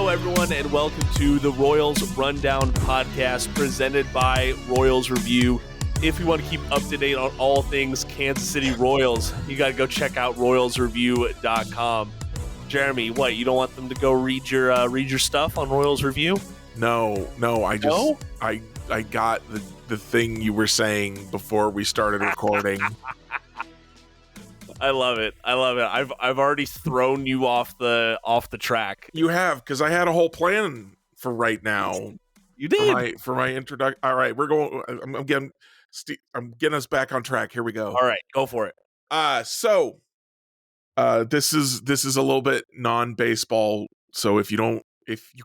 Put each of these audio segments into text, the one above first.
everyone, and welcome to the Royals Rundown podcast presented by Royals Review. If you want to keep up to date on all things Kansas City Royals, you got to go check out royalsreview.com. Jeremy, you don't want them to go read your stuff on Royals Review? No, I got the thing you were saying before we started recording. I love it. I've already thrown you off the track. You have, because I had a whole plan for right now. You did for my introduction. All right, we're going. I'm getting us back on track. Here we go. All right, go for it. So this is a little bit non-baseball. So if you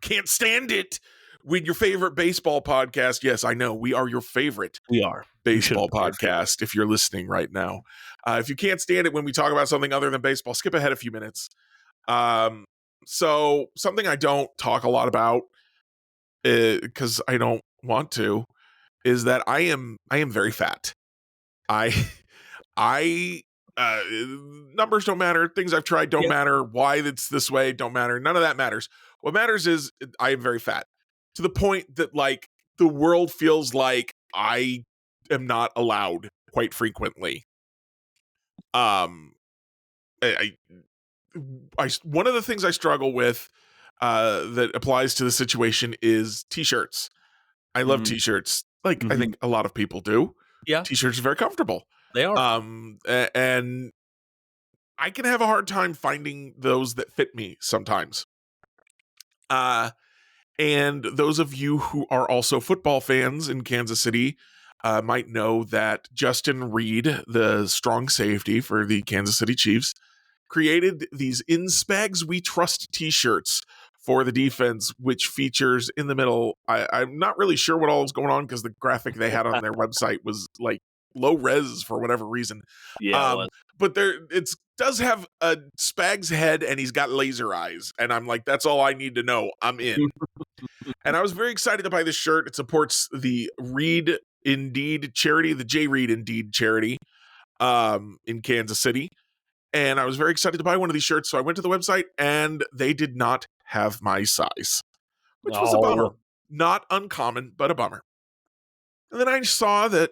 can't stand it with your favorite baseball podcast, yes, I know we are your favorite. We are baseball podcast. If you're listening right now, if you can't stand it when we talk about something other than baseball, skip ahead a few minutes. So something I don't talk a lot about, because I don't want to, is that I am very fat. Numbers don't matter. Things I've tried don't matter. Why it's this way don't matter. None of that matters. What matters is I am very fat, to the point that like the world feels like I am not allowed quite frequently. One of the things I struggle with that applies to the situation is t-shirts. I love t-shirts. I think a lot of people do. Yeah. T-shirts are very comfortable. They are. And I can have a hard time finding those that fit me sometimes. And those of you who are also football fans in Kansas City might know that Justin Reed, the strong safety for the Kansas City Chiefs, created these In Spags We Trust t-shirts for the defense, which features in the middle. I'm not really sure what all is going on because the graphic they had on their website was like low res for whatever reason. Yeah, but it does have a Spags head and he's got laser eyes. And I'm like, that's all I need to know. I'm in. And I was very excited to buy this shirt. It supports the Reed Indeed charity, the J. Reed Indeed charity in Kansas City. And I was very excited to buy one of these shirts. So I went to the website and they did not have my size, which was a bummer. Not uncommon, but a bummer. And then I saw that,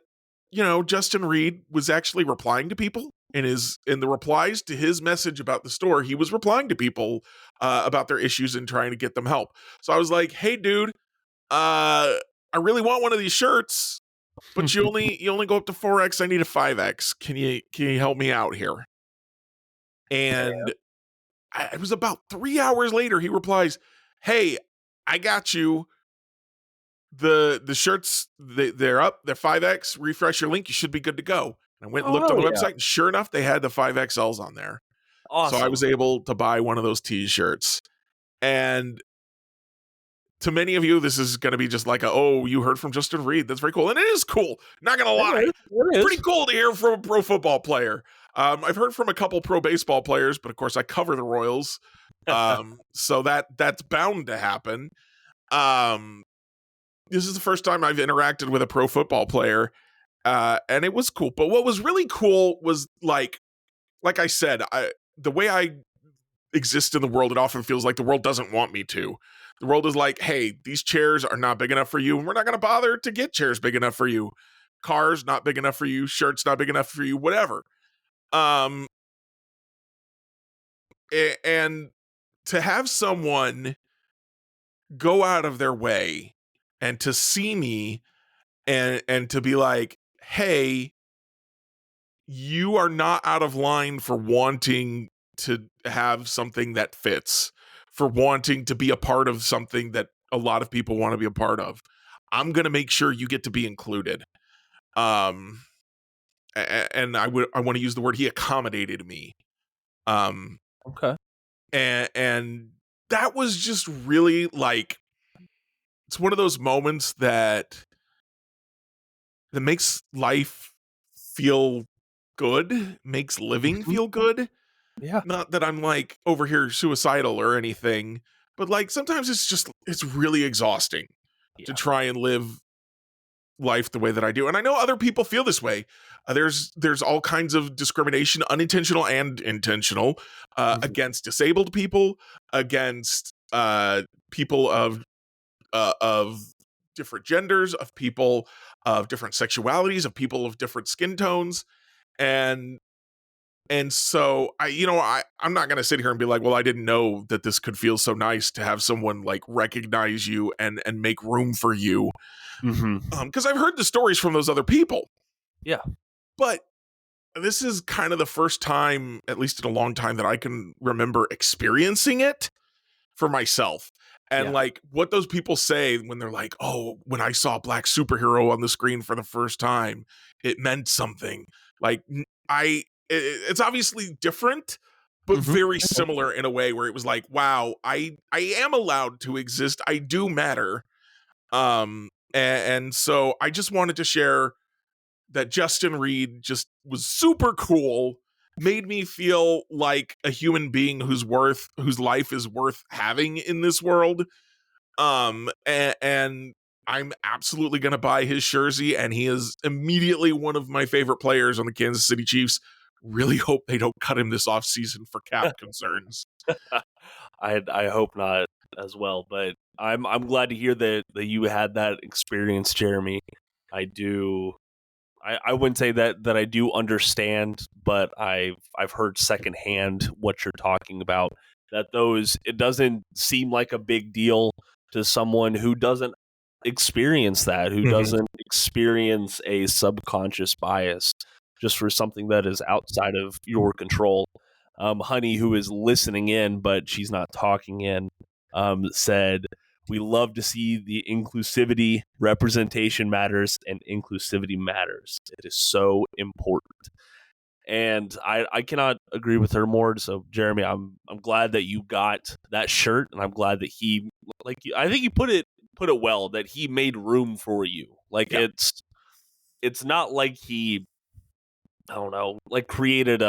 Justin Reed was actually replying to people in the replies to his message about the store. He was replying to people about their issues and trying to get them help. So I was like, hey, dude, I really want one of these shirts, but you only go up to 4X. I need a 5X. Can you help me out here? And it was about 3 hours later, he replies, hey, I got you. The shirts, they're up. They're 5X. Refresh your link. You should be good to go. And I went and looked on the website, and sure enough, they had the 5XLs on there. Awesome. So I was able to buy one of those t-shirts. And to many of you, this is going to be just like you heard from Justin Reed. That's very cool. And it is cool. Not going to lie. It is. Pretty cool to hear from a pro football player. I've heard from a couple pro baseball players, but of course I cover the Royals. So that's bound to happen. This is the first time I've interacted with a pro football player, and it was cool. But what was really cool was like I said, the way I exist in the world, it often feels like the world doesn't want me to. The world is like, hey, these chairs are not big enough for you, and we're not going to bother to get chairs big enough for you. Cars not big enough for you, shirts not big enough for you, whatever. And to have someone go out of their way and to see me and to be like, hey, you are not out of line for wanting to have something that fits, for wanting to be a part of something that a lot of people want to be a part of. I'm going to make sure you get to be included. And I want to use the word, he accommodated me. Okay. And that was just really like, it's one of those moments that makes life feel good, makes living feel good. Yeah. Not that I'm like over here suicidal or anything, but like sometimes it's really exhausting to try and live life the way that I do. And I know other people feel this way. There's all kinds of discrimination, unintentional and intentional, against disabled people, against people of different genders, of people of different sexualities, of people of different skin tones, and so I'm not gonna sit here and be like, well, I didn't know that this could feel so nice to have someone like recognize you and make room for you, because I've heard the stories from those other people. Yeah. But this is kind of the first time, at least in a long time, that I can remember experiencing it for myself. And Yeah. like what those people say when they're like, oh, when I saw a black superhero on the screen for the first time, it meant something. Like it's obviously different, but very similar in a way where it was like, wow, I am allowed to exist. I do matter. And so I just wanted to share that Justin Reed just was super cool, made me feel like a human being whose life is worth having in this world. And I'm absolutely going to buy his jersey, and he is immediately one of my favorite players on the Kansas City Chiefs. Really hope they don't cut him this offseason for cap concerns. I hope not as well, but I'm glad to hear that you had that experience, Jeremy. I do. I wouldn't say that I do understand, but I've heard secondhand what you're talking about. That it doesn't seem like a big deal to someone who doesn't experience that, who doesn't experience a subconscious bias just for something that is outside of your control. Honey, who is listening in, but she's not talking in, said, we love to see the inclusivity, representation matters, and inclusivity matters. It is so important. And I cannot agree with her more. So, Jeremy, I'm glad that you got that shirt, and I'm glad that he, like, I think you put it well, that he made room for you. Like, Yeah. it's not like he, I don't know, like created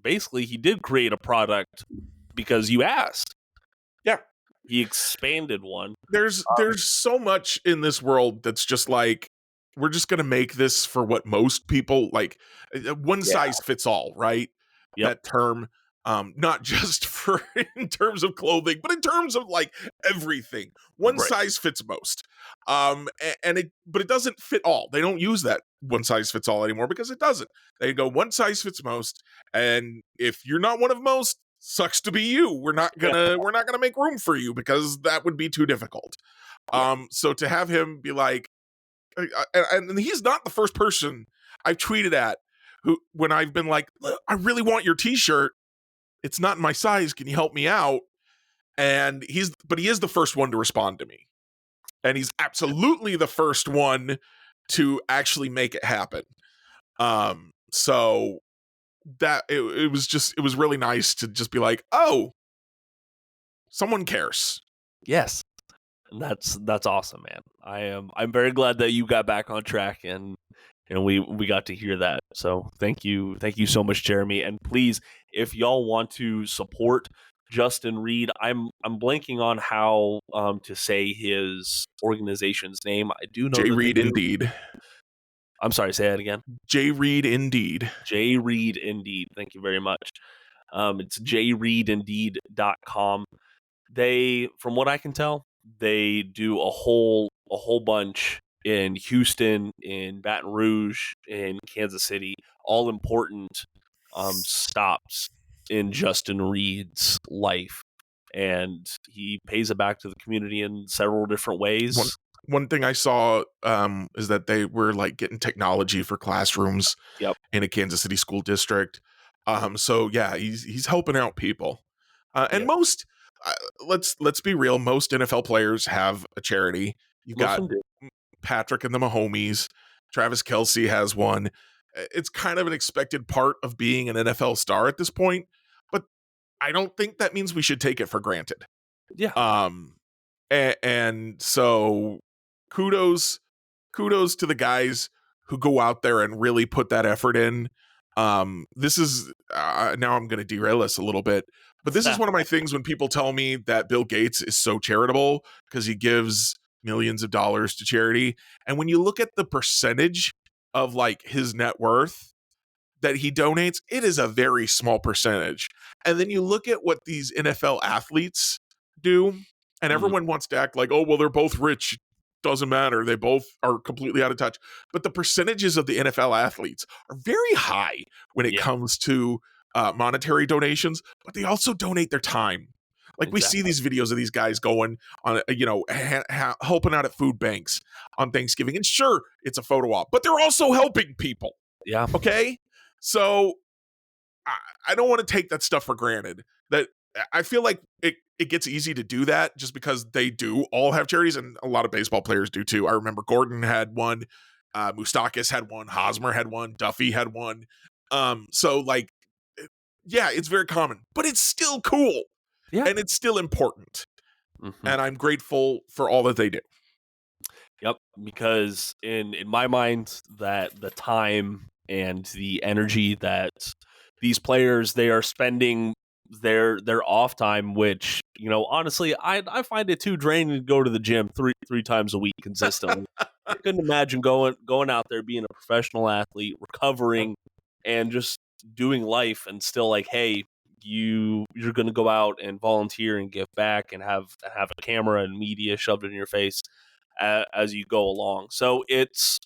basically he did create a product because you asked. Yeah. He expanded one. There's so much in this world that's just like, we're just going to make this for what most people like. One size fits all, right? Yep. That term, not just for in terms of clothing, but in terms of like everything. One size fits most. But it doesn't fit all. They don't use that one size fits all anymore because it doesn't. They go one size fits most, and if you're not one of most, sucks to be you. We're not gonna make room for you because that would be too difficult. So to have him be like, and he's not the first person I've tweeted at who, when I've been like, I really want your t-shirt, it's not in my size, can you help me out? And he is the first one to respond to me, and he's absolutely the first one to actually make it happen. So that it was really nice to just be like, oh, someone cares. Yes. And that's awesome, man. I'm very glad that you got back on track and we got to hear that. So thank you so much, Jeremy. And please, if y'all want to support Justin Reed, I'm blanking on how to say his organization's name. I do know J. that Reed Indeed. I'm sorry, say that again. J. Reed Indeed. J. Reed Indeed. Thank you very much. It's jreedindeed.com. They, from what I can tell, they do a whole bunch in Houston, in Baton Rouge, in Kansas City, all important stops in Justin Reed's life, and he pays it back to the community in several different ways. One thing I saw is that they were like getting technology for classrooms in a Kansas City school district. So yeah, he's helping out people, and most. Let's be real. Most NFL players have a charity. You've got Patrick and the Mahomes. Travis Kelce has one. It's kind of an expected part of being an NFL star at this point, but I don't think that means we should take it for granted. Yeah. And so kudos to the guys who go out there and really put that effort in. This is now I'm going to derail us a little bit, but this is one of my things when people tell me that Bill Gates is so charitable because he gives millions of dollars to charity. And when you look at the percentage of like his net worth that he donates, it is a very small percentage. And then you look at what these NFL athletes do, And everyone wants to act like, oh, well, they're both rich. Doesn't matter. They both are completely out of touch. But the percentages of the NFL athletes are very high when it Yeah. comes to monetary donations, but they also donate their time. Like we see Exactly. these videos of these guys going on, helping out at food banks on Thanksgiving. And sure, it's a photo op, but they're also helping people. Yeah. Okay. So I don't want to take that stuff for granted. That I feel like it gets easy to do that just because they do all have charities, and a lot of baseball players do too. I remember Gordon had one, Moustakis had one, Hosmer had one, Duffy had one. So like, yeah, it's very common, but it's still cool. Yeah. And it's still important. Mm-hmm. And I'm grateful for all that they do. Yep, because in my mind, that the time and the energy that these players they are spending their off time, which honestly, I find it too draining to go to the gym three times a week consistently. I couldn't imagine going out there being a professional athlete, recovering, and just doing life, and still like, hey, you're going to go out and volunteer and give back and have a camera and media shoved in your face as you go along. So it's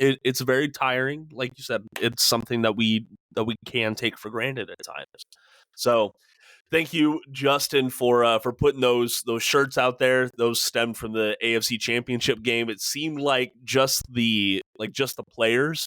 very tiring. Like you said, it's something that we can take for granted at times. So thank you, Justin, for putting those shirts out there. Those stemmed from the AFC Championship game. It seemed like just the players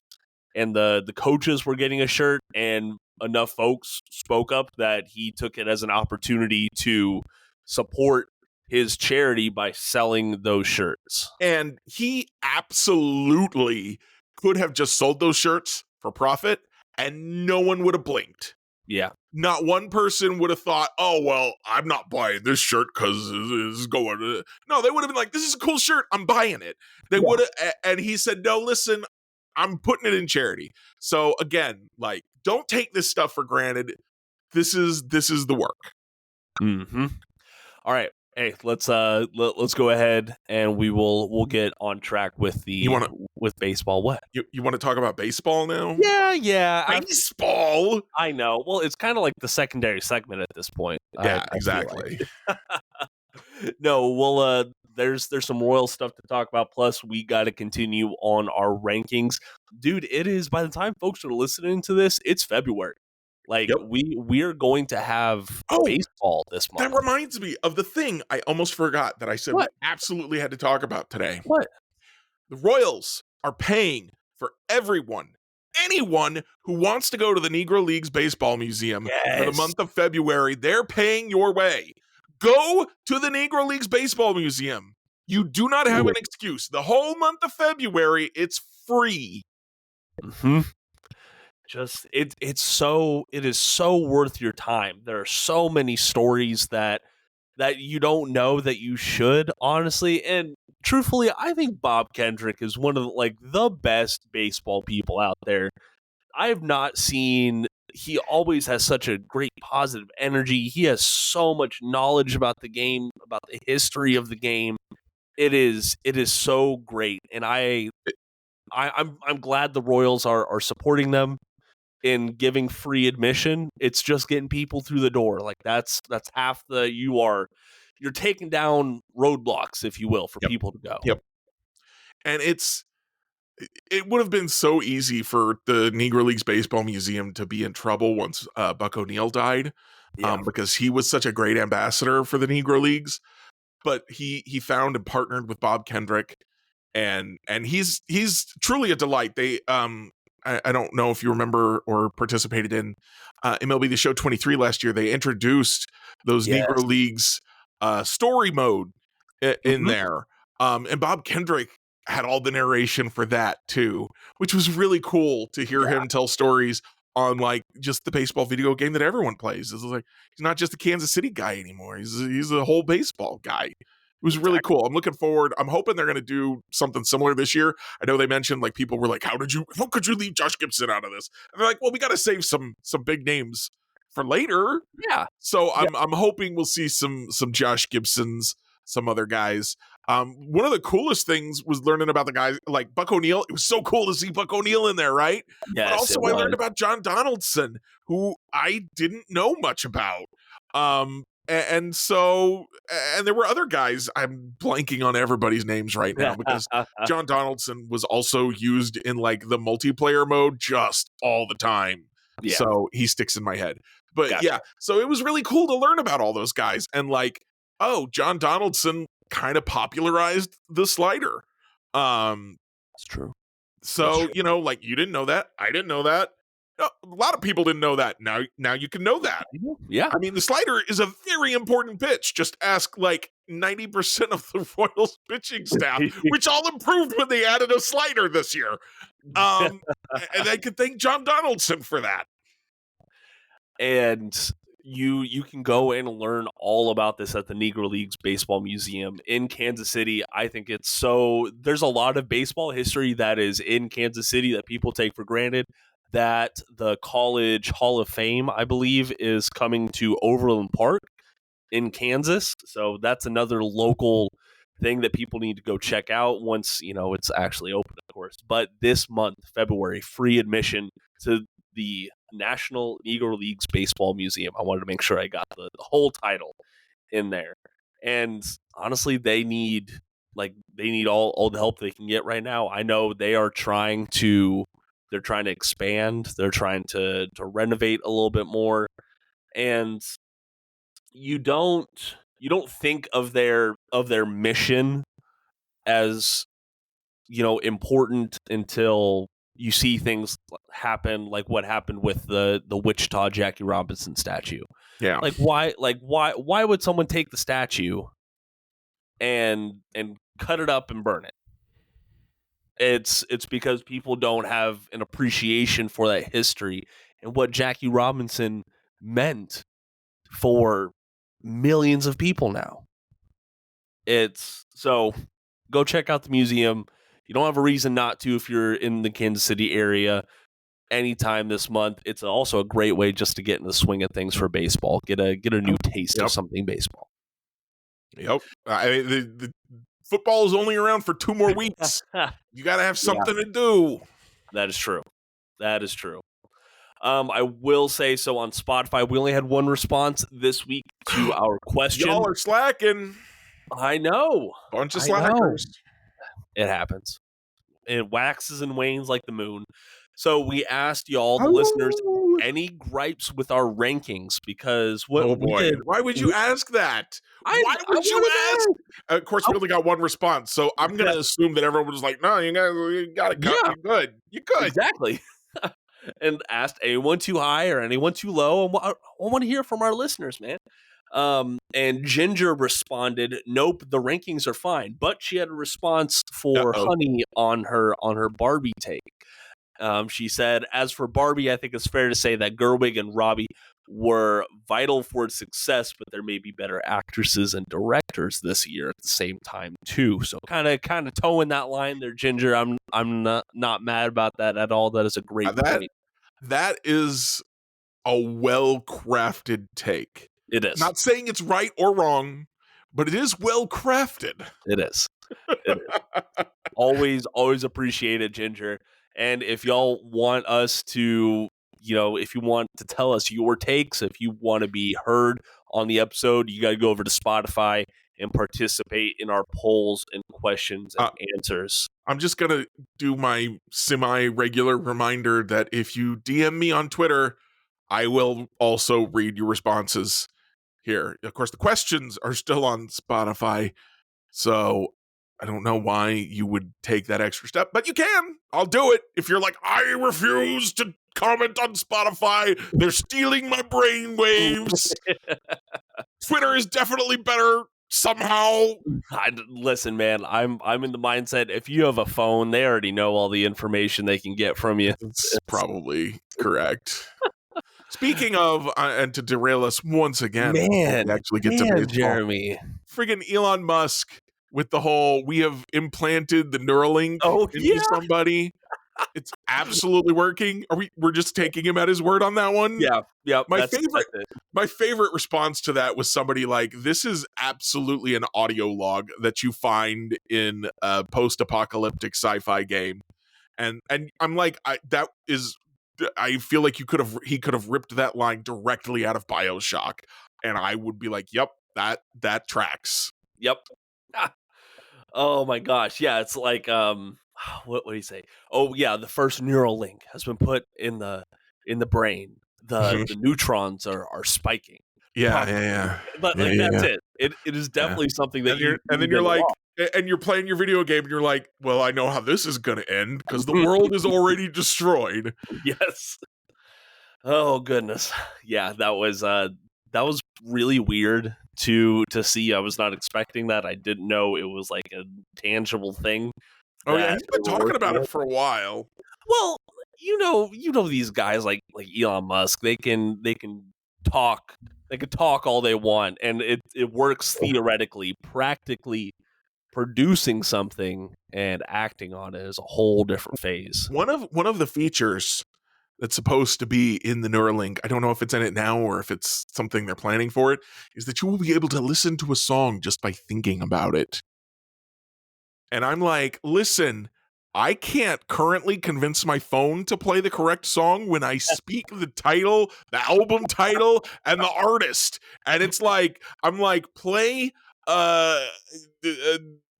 and the coaches were getting a shirt, and enough folks spoke up that he took it as an opportunity to support his charity by selling those shirts. And he absolutely could have just sold those shirts for profit and no one would have blinked. Yeah. Not one person would have thought, oh, well, I'm not buying this shirt because it's going to... No, they would have been like, this is a cool shirt. I'm buying it. They would have... And he said, no, listen, I'm putting it in charity. So again, like, don't take this stuff for granted. This is the work. Mm-hmm. All right. Hey, let's go ahead and we'll get on track with with baseball. What? You want to talk about baseball now? Yeah. Baseball. I know. Well, it's kind of like the secondary segment at this point. Yeah, I exactly. Like. No, well, there's some Royal stuff to talk about. Plus, we got to continue on our rankings, dude. It is, by the time folks are listening to this, it's February. Like, yep. we're going to have baseball this month. That reminds me of the thing I almost forgot that I said we absolutely had to talk about today. What? The Royals are paying for anyone who wants to go to the Negro Leagues Baseball Museum for the month of February. They're paying your way. Go to the Negro Leagues Baseball Museum. You do not have an excuse. The whole month of February, it's free. Mm-hmm. Just it is so worth your time. There are so many stories that you don't know that you should, honestly. And truthfully, I think Bob Kendrick is one of the best baseball people out there. I have not seen. He always has such a great positive energy. He has so much knowledge about the game, about the history of the game. It is so great, and I'm glad the Royals are supporting them in giving free admission. It's just getting people through the door. Like that's half you're taking down roadblocks, if you will, for people to go. Yep. And it would have been so easy for the Negro Leagues Baseball Museum to be in trouble once Buck O'Neil died, because he was such a great ambassador for the Negro Leagues. But he found and partnered with Bob Kendrick, and he's truly a delight. They I don't know if you remember or participated in MLB The Show 23 last year. They introduced those Negro Leagues story mode in there. And Bob Kendrick had all the narration for that too, which was really cool to hear him tell stories on like just the baseball video game that everyone plays. It's like he's not just a Kansas City guy anymore. He's a whole baseball guy. It was really cool. I'm looking forward. I'm hoping they're going to do something similar this year. I know they mentioned like people were like, how could you leave Josh Gibson out of this? And they're like, well, we got to save some big names for later. Yeah. So I'm hoping we'll see some Josh Gibsons, some other guys. One of the coolest things was learning about the guys like Buck O'Neil. It was so cool to see Buck O'Neil in there, right? Yes, but also I learned about John Donaldson, who I didn't know much about. And so, and there were other guys. I'm blanking on everybody's names right now because John Donaldson was also used in like the multiplayer mode just all the time. Yeah. So he sticks in my head. But Gotcha. yeah, so it was really cool to learn about all those guys. And like, oh, John Donaldson kind of popularized the slider. It's true. So, you know, like you didn't know that. I didn't know that. No, a lot of people didn't know that. Now you can know that. Yeah. I mean, the slider is a very important pitch. Just ask like 90% of the Royals pitching staff, which all improved when they added a slider this year. And I could thank John Donaldson for that. And you can go and learn all about this at the Negro Leagues Baseball Museum in Kansas City. I think there's a lot of baseball history that is in Kansas City that people take for granted. That the College Hall of Fame, I believe, is coming to Overland Park in Kansas. So that's another local thing that people need to go check out once, it's actually open, of course. But this month, February, free admission to the National Negro Leagues Baseball Museum. I wanted to make sure I got the whole title in there. And honestly, they need all the help they can get right now. I know they are trying to expand. They're trying to renovate a little bit more. And you don't think of their mission as important until you see things happen like what happened with the Wichita Jackie Robinson statue. Yeah. Why would someone take the statue and cut it up and burn it? It's because people don't have an appreciation for that history and what Jackie Robinson meant for millions of people now. So go check out the museum. You don't have a reason not to if you're in the Kansas City area anytime this month. It's also a great way just to get in the swing of things for baseball. Get a new taste of something baseball. Yep. The football is only around for 2 more weeks. You got to have something to do. That is true. I will say, so on Spotify, we only had one response this week to our question. Y'all are slacking. I know. Bunch of slackers. It happens. It waxes and wanes like the moon. So we asked y'all, the listeners, any gripes with our rankings? Because what we did. Why would you ask that? Why would you ask? Of course, we only got one response, so I'm going to assume that everyone was like, no, you got it. You're good. You're good. Exactly. And asked anyone too high or anyone too low. And I want to hear from our listeners, man. And Ginger responded, nope, the rankings are fine. But she had a response for Honey on her Barbie take. She said, as for Barbie, I think it's fair to say that Gerwig and Robbie were vital for its success, but there may be better actresses and directors this year at the same time too. So kind of towing that line there, Ginger. I'm not mad about that at all. That is a great point. That is a well-crafted take. It is. Not saying it's right or wrong, but it is well-crafted. It is. Always appreciate it, Ginger. And if y'all want us to, if you want to tell us your takes, if you want to be heard on the episode, you got to go over to Spotify and participate in our polls and questions and answers. I'm just going to do my semi-regular reminder that if you DM me on Twitter, I will also read your responses here. Of course, the questions are still on Spotify, so I don't know why you would take that extra step, but you can. I'll do it. If you're like, I refuse to comment on Spotify, they're stealing my brain waves. Twitter is definitely better somehow. Listen, man, I'm in the mindset, if you have a phone, they already know all the information they can get from you. It's probably correct. Speaking of, and to derail us once again, man, we actually get to baseball, Jeremy. Friggin' Elon Musk with the whole, we have implanted the Neuralink into somebody. It's absolutely working. We're just taking him at his word on that one? Yeah. My favorite response to that was somebody like, this is absolutely an audio log that you find in a post-apocalyptic sci-fi game. And I'm like, I feel like he could have ripped that line directly out of BioShock. and I would be like, "Yep, that tracks." Yep. Ah, oh my gosh. Yeah, it's like what do you say? Oh yeah, the first neural link has been put in the brain. Mhm. The neutrons are spiking Yeah, properly. yeah, But yeah, like yeah, that's yeah, it. It is yeah. definitely something that And you then you're been like, along. and you're playing your video game, and you're like, "Well, I know how this is gonna end because the world is already destroyed." Yes. Oh goodness. Yeah, that was really weird to see. I was not expecting that. I didn't know it was like a tangible thing Oh yeah, that he's they been were talking working about it with. for a while. Well, you know these guys like Elon Musk. They can talk. They can talk all they want, and it works theoretically. Practically producing something and acting on it is a whole different phase. One of the features that's supposed to be in the Neuralink, I don't know if it's in it now or if it's something they're planning for it, is that you will be able to listen to a song just by thinking about it. And I'm like, listen, I can't currently convince my phone to play the correct song when I speak the title, the album title, and the artist. And it's like, I'm like, play uh, uh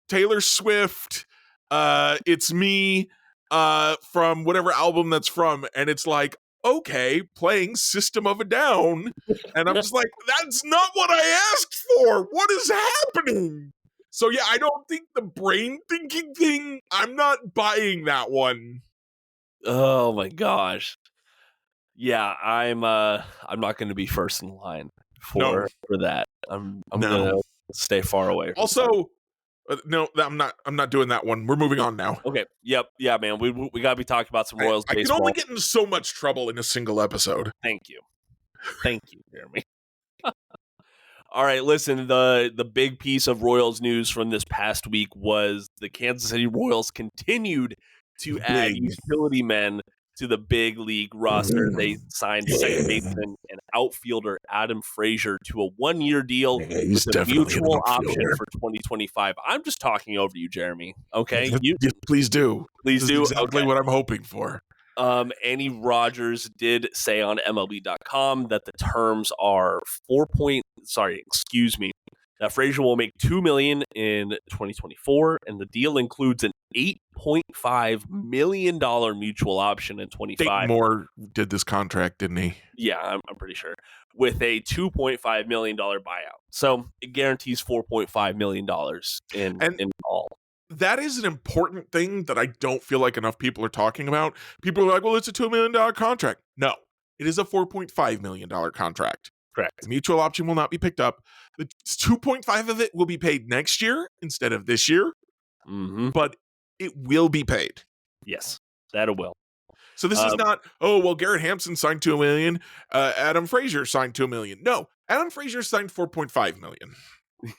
Taylor Swift, It's Me, from whatever album that's from, and it's like, okay, playing System of a Down. And I'm just like, that's not what I asked for. What is happening? So yeah, I don't think the brain thinking thing, I'm not buying that one. Oh my gosh. Yeah, I'm not going to be first in line No, for that. I'm going no. to stay far away from that. Also, no, I'm not doing that one. We're moving on now. Okay. Yep. Yeah, man. We got to be talking about some Royals I can only baseball. get in so much trouble in a single episode. Thank you. Thank you, Jeremy. All right, listen, the big piece of Royals news from this past week was the Kansas City Royals continued to add Big. utility men to the big league roster. They signed second baseman and outfielder Adam Frazier to a 1-year deal Yeah, he's with a definitely an mutual option outfielder. for 2025. I'm just talking over you, Jeremy. Okay, you Yes, please do. please This is do. exactly Okay. what I'm hoping for. Annie Rogers did say on MLB.com that the terms are that Frazier will make $2 million in 2024, and the deal includes an $8.5 million mutual option in Dayton 25. Moore did this contract, didn't he? Yeah, I'm pretty sure, with a $2.5 million buyout. So it guarantees $4.5 million And in all. that is an important thing that I don't feel like enough people are talking about. People are like, well, it's a $2 million contract. No, it is a $4.5 million contract. Correct. The mutual option will not be picked up. The 2.5 of it will be paid next year instead of this year, Mm-hmm. but it will be paid. Yes, that it will. So this is not, oh, well, Garrett Hampson signed $2 million. Adam Frazier signed $2 million. No, Adam Frazier signed $4.5 million.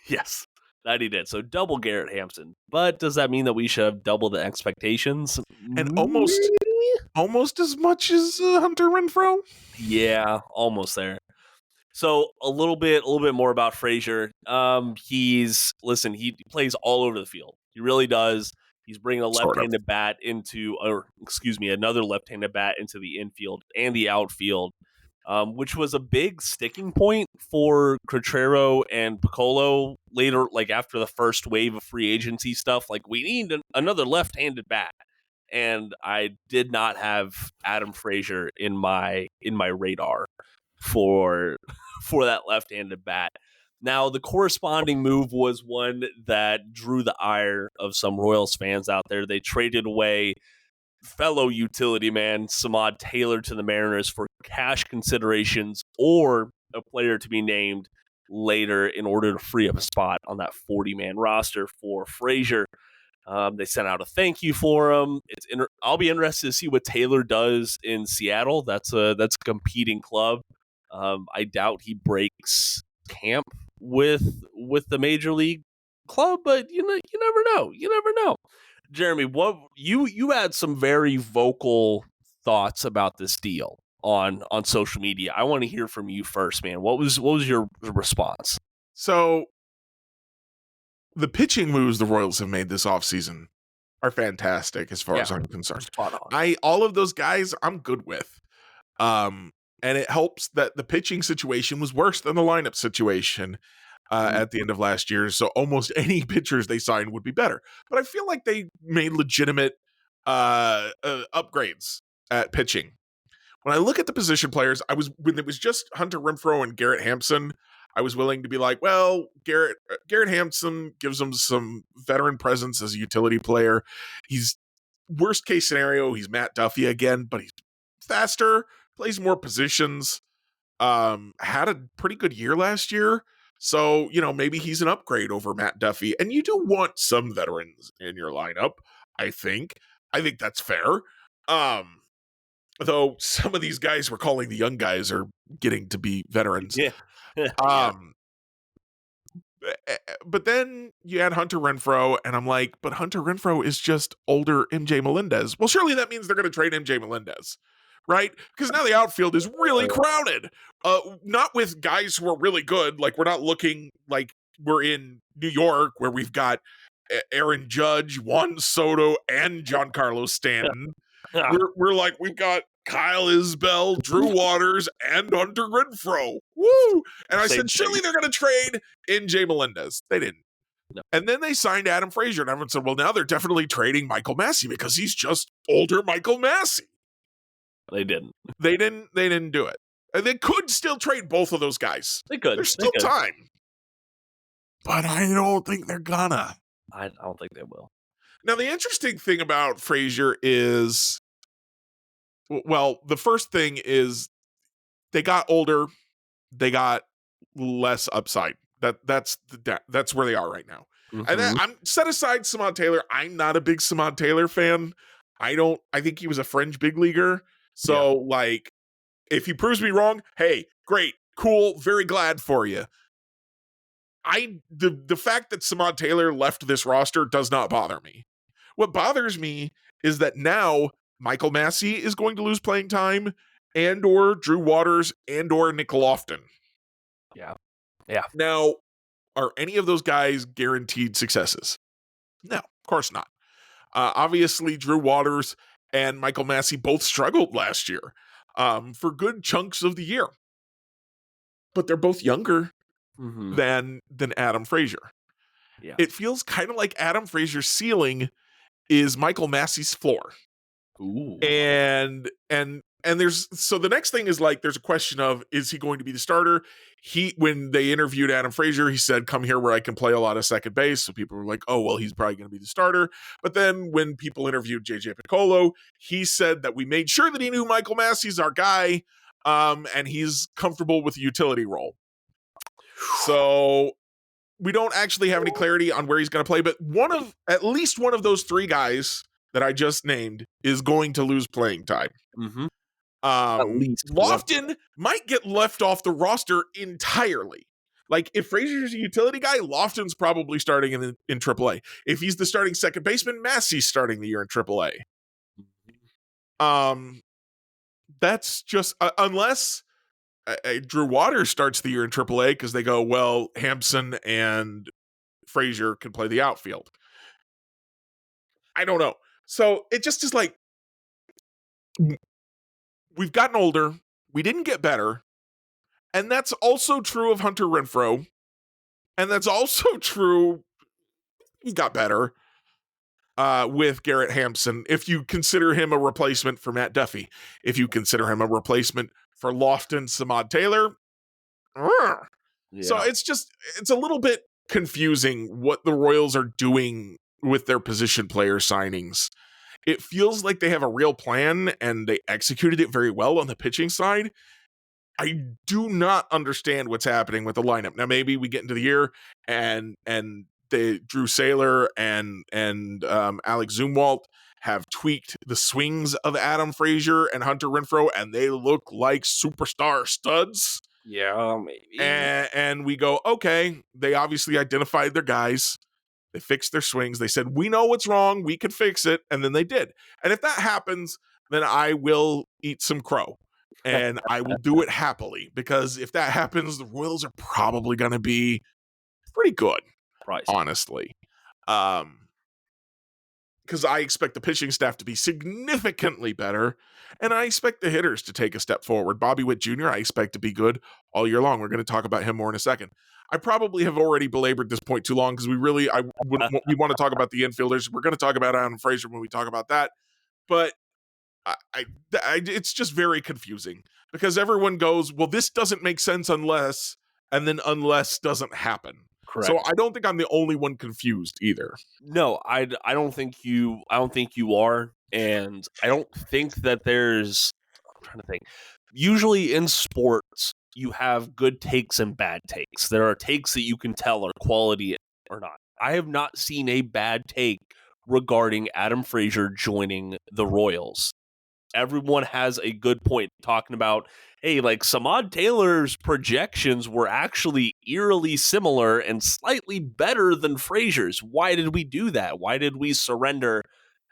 Yes, that he did. So double Garrett Hampson. But does that mean that we should have double the expectations? And almost as much as Hunter Renfroe. Yeah, almost there. So a little bit more about Frazier. He plays all over the field. He really does. He's bringing another left-handed bat into the infield and the outfield, which was a big sticking point for Cotrero and Piccolo later, like after the first wave of free agency stuff. Like, we need another left-handed bat, and I did not have Adam Frazier in my radar for that left-handed bat. Now, the corresponding move was one that drew the ire of some Royals fans out there. They traded away fellow utility man Samad Taylor to the Mariners for cash considerations or a player to be named later in order to free up a spot on that 40-man roster for Frazier. They sent out a thank you for him. I'll be interested to see what Taylor does in Seattle. That's a competing club. I doubt he breaks camp with the major league club, but you never know. You never know. Jeremy, what you had some very vocal thoughts about this deal on social media. I want to hear from you first, man. What was your response? So the pitching moves the Royals have made this offseason are fantastic as far as I'm concerned. Spot on. All of those guys I'm good with. And it helps that the pitching situation was worse than the lineup situation at the end of last year. So almost any pitchers they signed would be better. But I feel like they made legitimate upgrades at pitching. When I look at the position players, when it was just Hunter Renfroe and Garrett Hampson, I was willing to be like, well, Garrett Hampson gives him some veteran presence as a utility player. He's worst case scenario, he's Matt Duffy again, but he's faster, plays more positions, had a pretty good year last year. So, maybe he's an upgrade over Matt Duffy. And you do want some veterans in your lineup, I think. I think that's fair. Though some of these guys we're calling the young guys are getting to be veterans. Yeah. But then you add Hunter Renfroe, and I'm like, but Hunter Renfroe is just older MJ Melendez. Well, surely that means they're going to trade MJ Melendez, right? Because now the outfield is really crowded. Not with guys who are really good. Like, we're not looking like we're in New York where we've got Aaron Judge, Juan Soto, and Giancarlo Stanton. We're like, we've got Kyle Isbell, Drew Waters, and Hunter Renfroe. Woo! And I said, surely they're going to trade MJ Melendez. They didn't. No. And then they signed Adam Frazier, and everyone said, well, now they're definitely trading Michael Massey because he's just older Michael Massey. They didn't. They didn't do it. And they could still trade both of those guys. They could. There's still time. But I don't think they're gonna. I don't think they will. Now, the interesting thing about Frazier is, well, the first thing is they got older, they got less upside. That's where they are right now. Mm-hmm. And then I'm set aside Samad Taylor. I'm not a big Samad Taylor fan. I think he was a fringe big leaguer. So like, if he proves me wrong, hey, great, cool, very glad for you. The fact that Samad Taylor left this roster does not bother me. What bothers me is that now Michael Massey is going to lose playing time, and or Drew Waters, and or Nick Loftin. Yeah. Now, are any of those guys guaranteed successes? No, of course not. Obviously, Drew Waters and Michael Massey both struggled last year for good chunks of the year. But they're both younger than Adam Frazier. Yeah. It feels kind of like Adam Frazier's ceiling is Michael Massey's floor. Ooh. And there's, so the next thing is like, there's a question of, is he going to be the starter? When they interviewed Adam Frazier, he said, come here where I can play a lot of second base. So people were like, oh, well, he's probably going to be the starter. But then when people interviewed JJ Piccolo, he said that we made sure that he knew Michael Massey's our guy. And he's comfortable with the utility role. So we don't actually have any clarity on where he's going to play, but at least one of those three guys that I just named is going to lose playing time. Mm-hmm. Loftin might get left off the roster entirely. Like, if Frazier's a utility guy, Loftin's probably starting in AAA. If he's the starting second baseman, Massey's starting the year in AAA. That's just unless Drew Waters starts the year in AAA because they go, well, Hampson and Frazier can play the outfield. I don't know. So it just is like, we've gotten older. We didn't get better. And that's also true of Hunter Renfroe. And that's also true, he got better with Garrett Hampson. If you consider him a replacement for Matt Duffy. If you consider him a replacement for Loftin, Samad Taylor. Yeah. So it's a little bit confusing what the Royals are doing with their position player signings. It feels like they have a real plan and they executed it very well on the pitching side. I do not understand what's happening with the lineup. Now, maybe we get into the year and Drew Saylor and Alex Zumwalt have tweaked the swings of Adam Frazier and Hunter Renfroe, and they look like superstar studs. Yeah, maybe. And we go, okay, they obviously identified their guys. They fixed their swings. They said, we know what's wrong. We can fix it. And then they did. And if that happens, then I will eat some crow. And I will do it happily. Because if that happens, the Royals are probably going to be pretty good, honestly. Because because I expect the pitching staff to be significantly better, and I expect the hitters to take a step forward. Bobby Witt Jr., I expect to be good all year long. We're going to talk about him more in a second. I probably have already belabored this point too long because we want to talk about the infielders. We're going to talk about Adam Frazier when we talk about that, but it's just very confusing because everyone goes, well, this doesn't make sense unless, and then unless doesn't happen. Correct. So I don't think I'm the only one confused either. No, I don't think you are, and I don't think that there's. I'm trying to think. Usually in sports, you have good takes and bad takes. There are takes that you can tell are quality or not. I have not seen a bad take regarding Adam Frazier joining the Royals. Everyone has a good point talking about, hey, like Samad Taylor's projections were actually eerily similar and slightly better than Frazier's. Why did we do that? Why did we surrender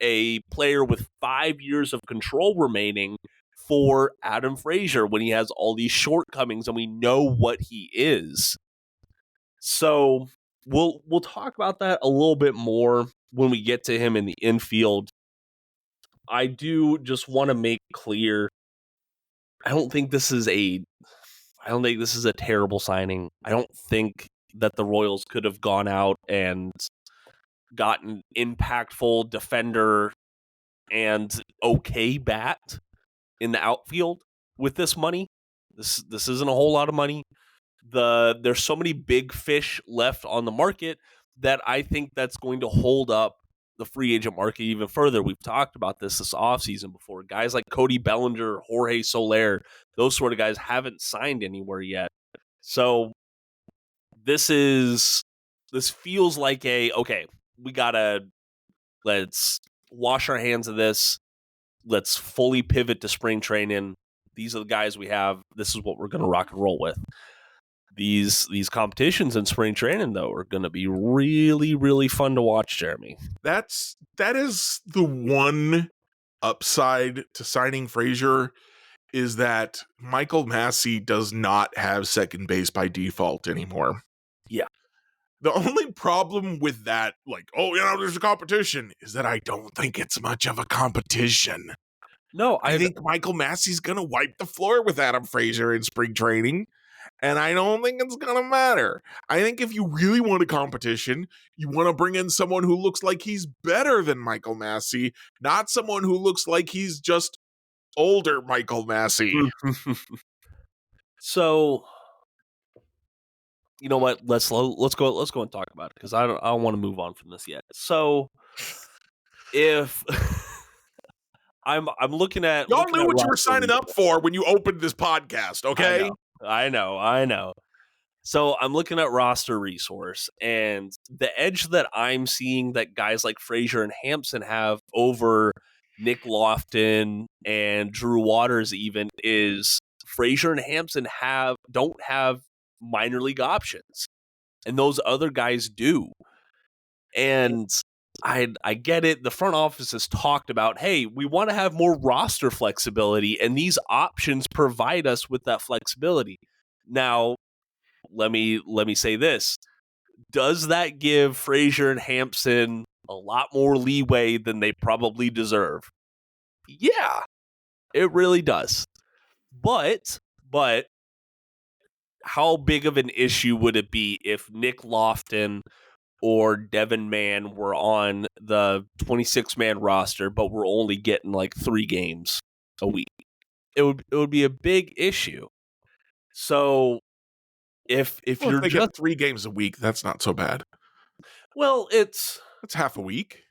a player with 5 years of control remaining for Adam Frazier when he has all these shortcomings and we know what he is? So we'll talk about that a little bit more when we get to him in the infield. I do just want to make clear, I don't think this is a terrible signing. I don't think that the Royals could have gone out and gotten impactful defender and okay bat in the outfield with this money. This isn't a whole lot of money. There's so many big fish left on the market that I think that's going to hold up the free agent market even further. We've talked about this offseason before. Guys like Cody Bellinger, Jorge Soler, those sort of guys haven't signed anywhere yet. So this feels like let's wash our hands of this. Let's fully pivot to spring training. These are the guys we have. This is what we're going to rock and roll with. These competitions in spring training, though, are going to be really, really fun to watch, Jeremy. That is the one upside to signing Frazier, is that Michael Massey does not have second base by default anymore. Yeah. The only problem with that, there's a competition, is that I don't think it's much of a competition. No, I think Michael Massey's going to wipe the floor with Adam Frazier in spring training. And I don't think it's going to matter. I think if you really want a competition, you want to bring in someone who looks like he's better than Michael Massey, not someone who looks like he's just older Michael Massey. So, you know what? Let's go and talk about it because I don't want to move on from this yet. So, if I'm looking at y'all knew what you were signing up for when you opened this podcast, okay? I know. So I'm looking at roster resource, and the edge that I'm seeing that guys like Frazier and Hampson have over Nick Loftin and Drew Waters even is Frazier and Hampson don't have minor league options, and those other guys do. And I get it. The front office has talked about, hey, we want to have more roster flexibility, and these options provide us with that flexibility. Now, let me say this. Does that give Frazier and Hampson a lot more leeway than they probably deserve? Yeah, it really does. But how big of an issue would it be if Nick Loftin or Devin Mann were on the 26-man roster, but we're only getting like 3 games a week? It would be a big issue. So if they get 3 games a week, that's not so bad. Well, it's half a week.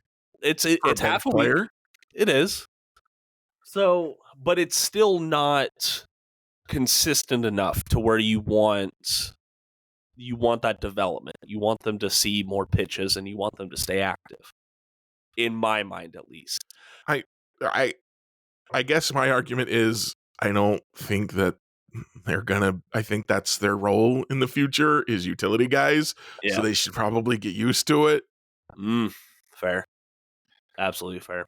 It's half a week. It is. So, but it's still not consistent enough to where you want that development. You want them to see more pitches and you want them to stay active. In my mind, at least. I guess my argument is I don't think that I think that's their role in the future is utility guys. Yeah. So they should probably get used to it. Fair. Absolutely fair.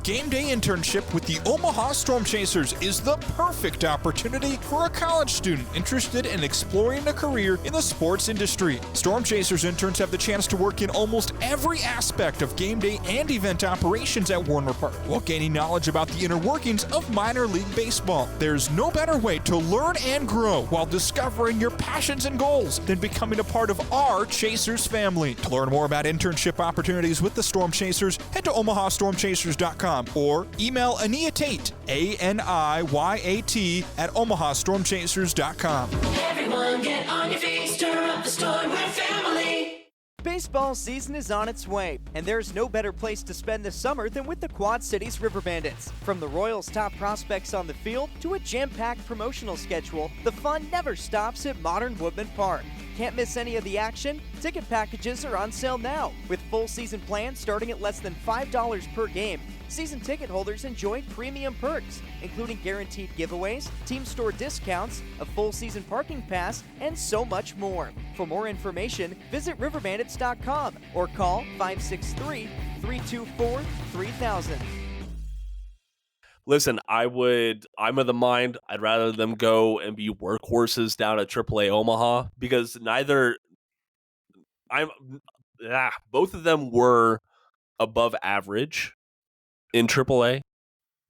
Game day internship with the Omaha Storm Chasers is the perfect opportunity for a college student interested in exploring a career in the sports industry. Storm Chasers interns have the chance to work in almost every aspect of game day and event operations at Warner Park, while gaining knowledge about the inner workings of minor league baseball. There's no better way to learn and grow while discovering your passions and goals than becoming a part of our Chasers family. To learn more about internship opportunities with the Storm Chasers, head to omahastormchasers.com or email Ania Tate, ANIYAT, at omahastormchasers.com. Everyone get on your feet, stir up the storm, we're family. Baseball season is on its way, and there's no better place to spend the summer than with the Quad Cities River Bandits. From the Royals' top prospects on the field to a jam-packed promotional schedule, the fun never stops at Modern Woodman Park. Can't miss any of the action? Ticket packages are on sale now, with full season plans starting at less than $5 per game. Season ticket holders enjoy premium perks, including guaranteed giveaways, team store discounts, a full season parking pass, and so much more. For more information, visit riverbandits.com or call 563-324-3000. Listen, I'm of the mind I'd rather them go and be workhorses down at AAA Omaha, because both of them were above average in AAA,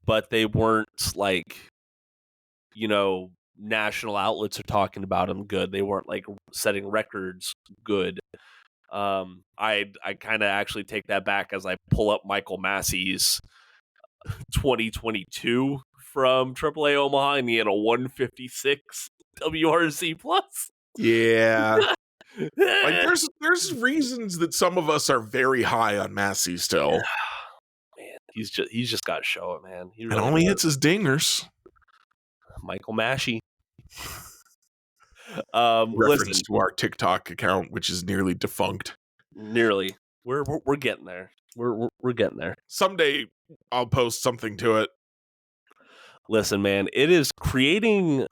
but they weren't national outlets are talking about them good. They weren't setting records good. I kind of actually take that back as I pull up Michael Massey's 2022 from AAA Omaha, and he had a 156 WRC plus. Yeah. There's reasons that some of us are very high on Massey still. Man, he's just got to show it, man. He really and only hits his dingers. Michael Massey. Reference to our TikTok account, which is nearly defunct. Nearly. We're getting there. We're getting there. Someday I'll post something to it. Listen, man, it is creating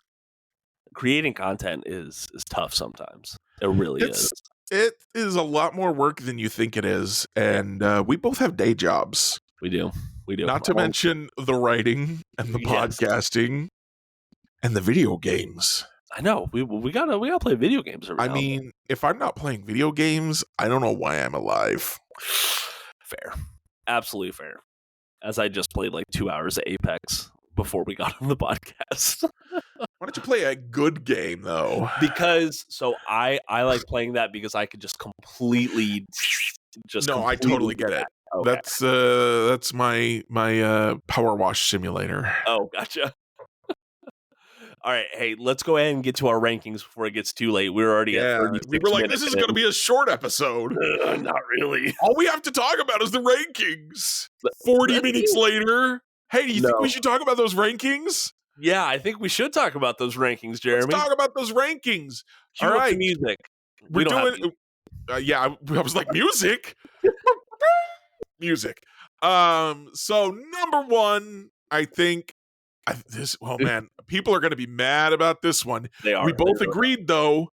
content is tough sometimes. It really is. It is a lot more work than you think it is, and we both have day jobs. We do. Not to mention the writing and the podcasting and the video games. I know. We gotta play video games. I mean, if I'm not playing video games, I don't know why I'm alive. Fair. Absolutely fair. As I just played 2 hours of Apex before we got on the podcast. Why don't you play a good game, though? Because, I like playing that because I could just completely I totally get it. Okay. That's my power wash simulator. Oh, gotcha. All right, hey, let's go ahead and get to our rankings before it gets too late. We're already at 36 we were like, this is going to be a short episode. Not really. All we have to talk about is the rankings. 40 minutes later. Hey, do you think we should talk about those rankings? Yeah, I think we should talk about those rankings, Jeremy. Let's talk about those rankings. All right, music. We're doing. I was like, music. Music. So number one, I think. Man, people are going to be mad about this one. They are. We both agreed, though.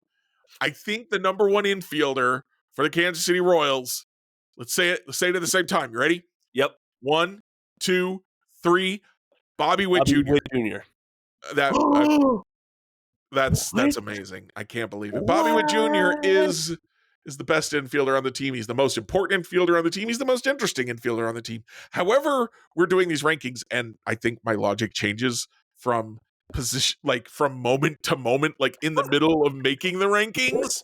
I think the number one infielder for the Kansas City Royals. Let's say it at the same time. You ready? Yep. 1, 2, 3. Bobby Witt Jr. Witt Jr. That's amazing. I can't believe it. Bobby Witt Jr. is the best infielder on the team. He's the most important infielder on the team. He's the most interesting infielder on the team. However, we're doing these rankings, and I think my logic changes from position, from moment to moment, in the middle of making the rankings.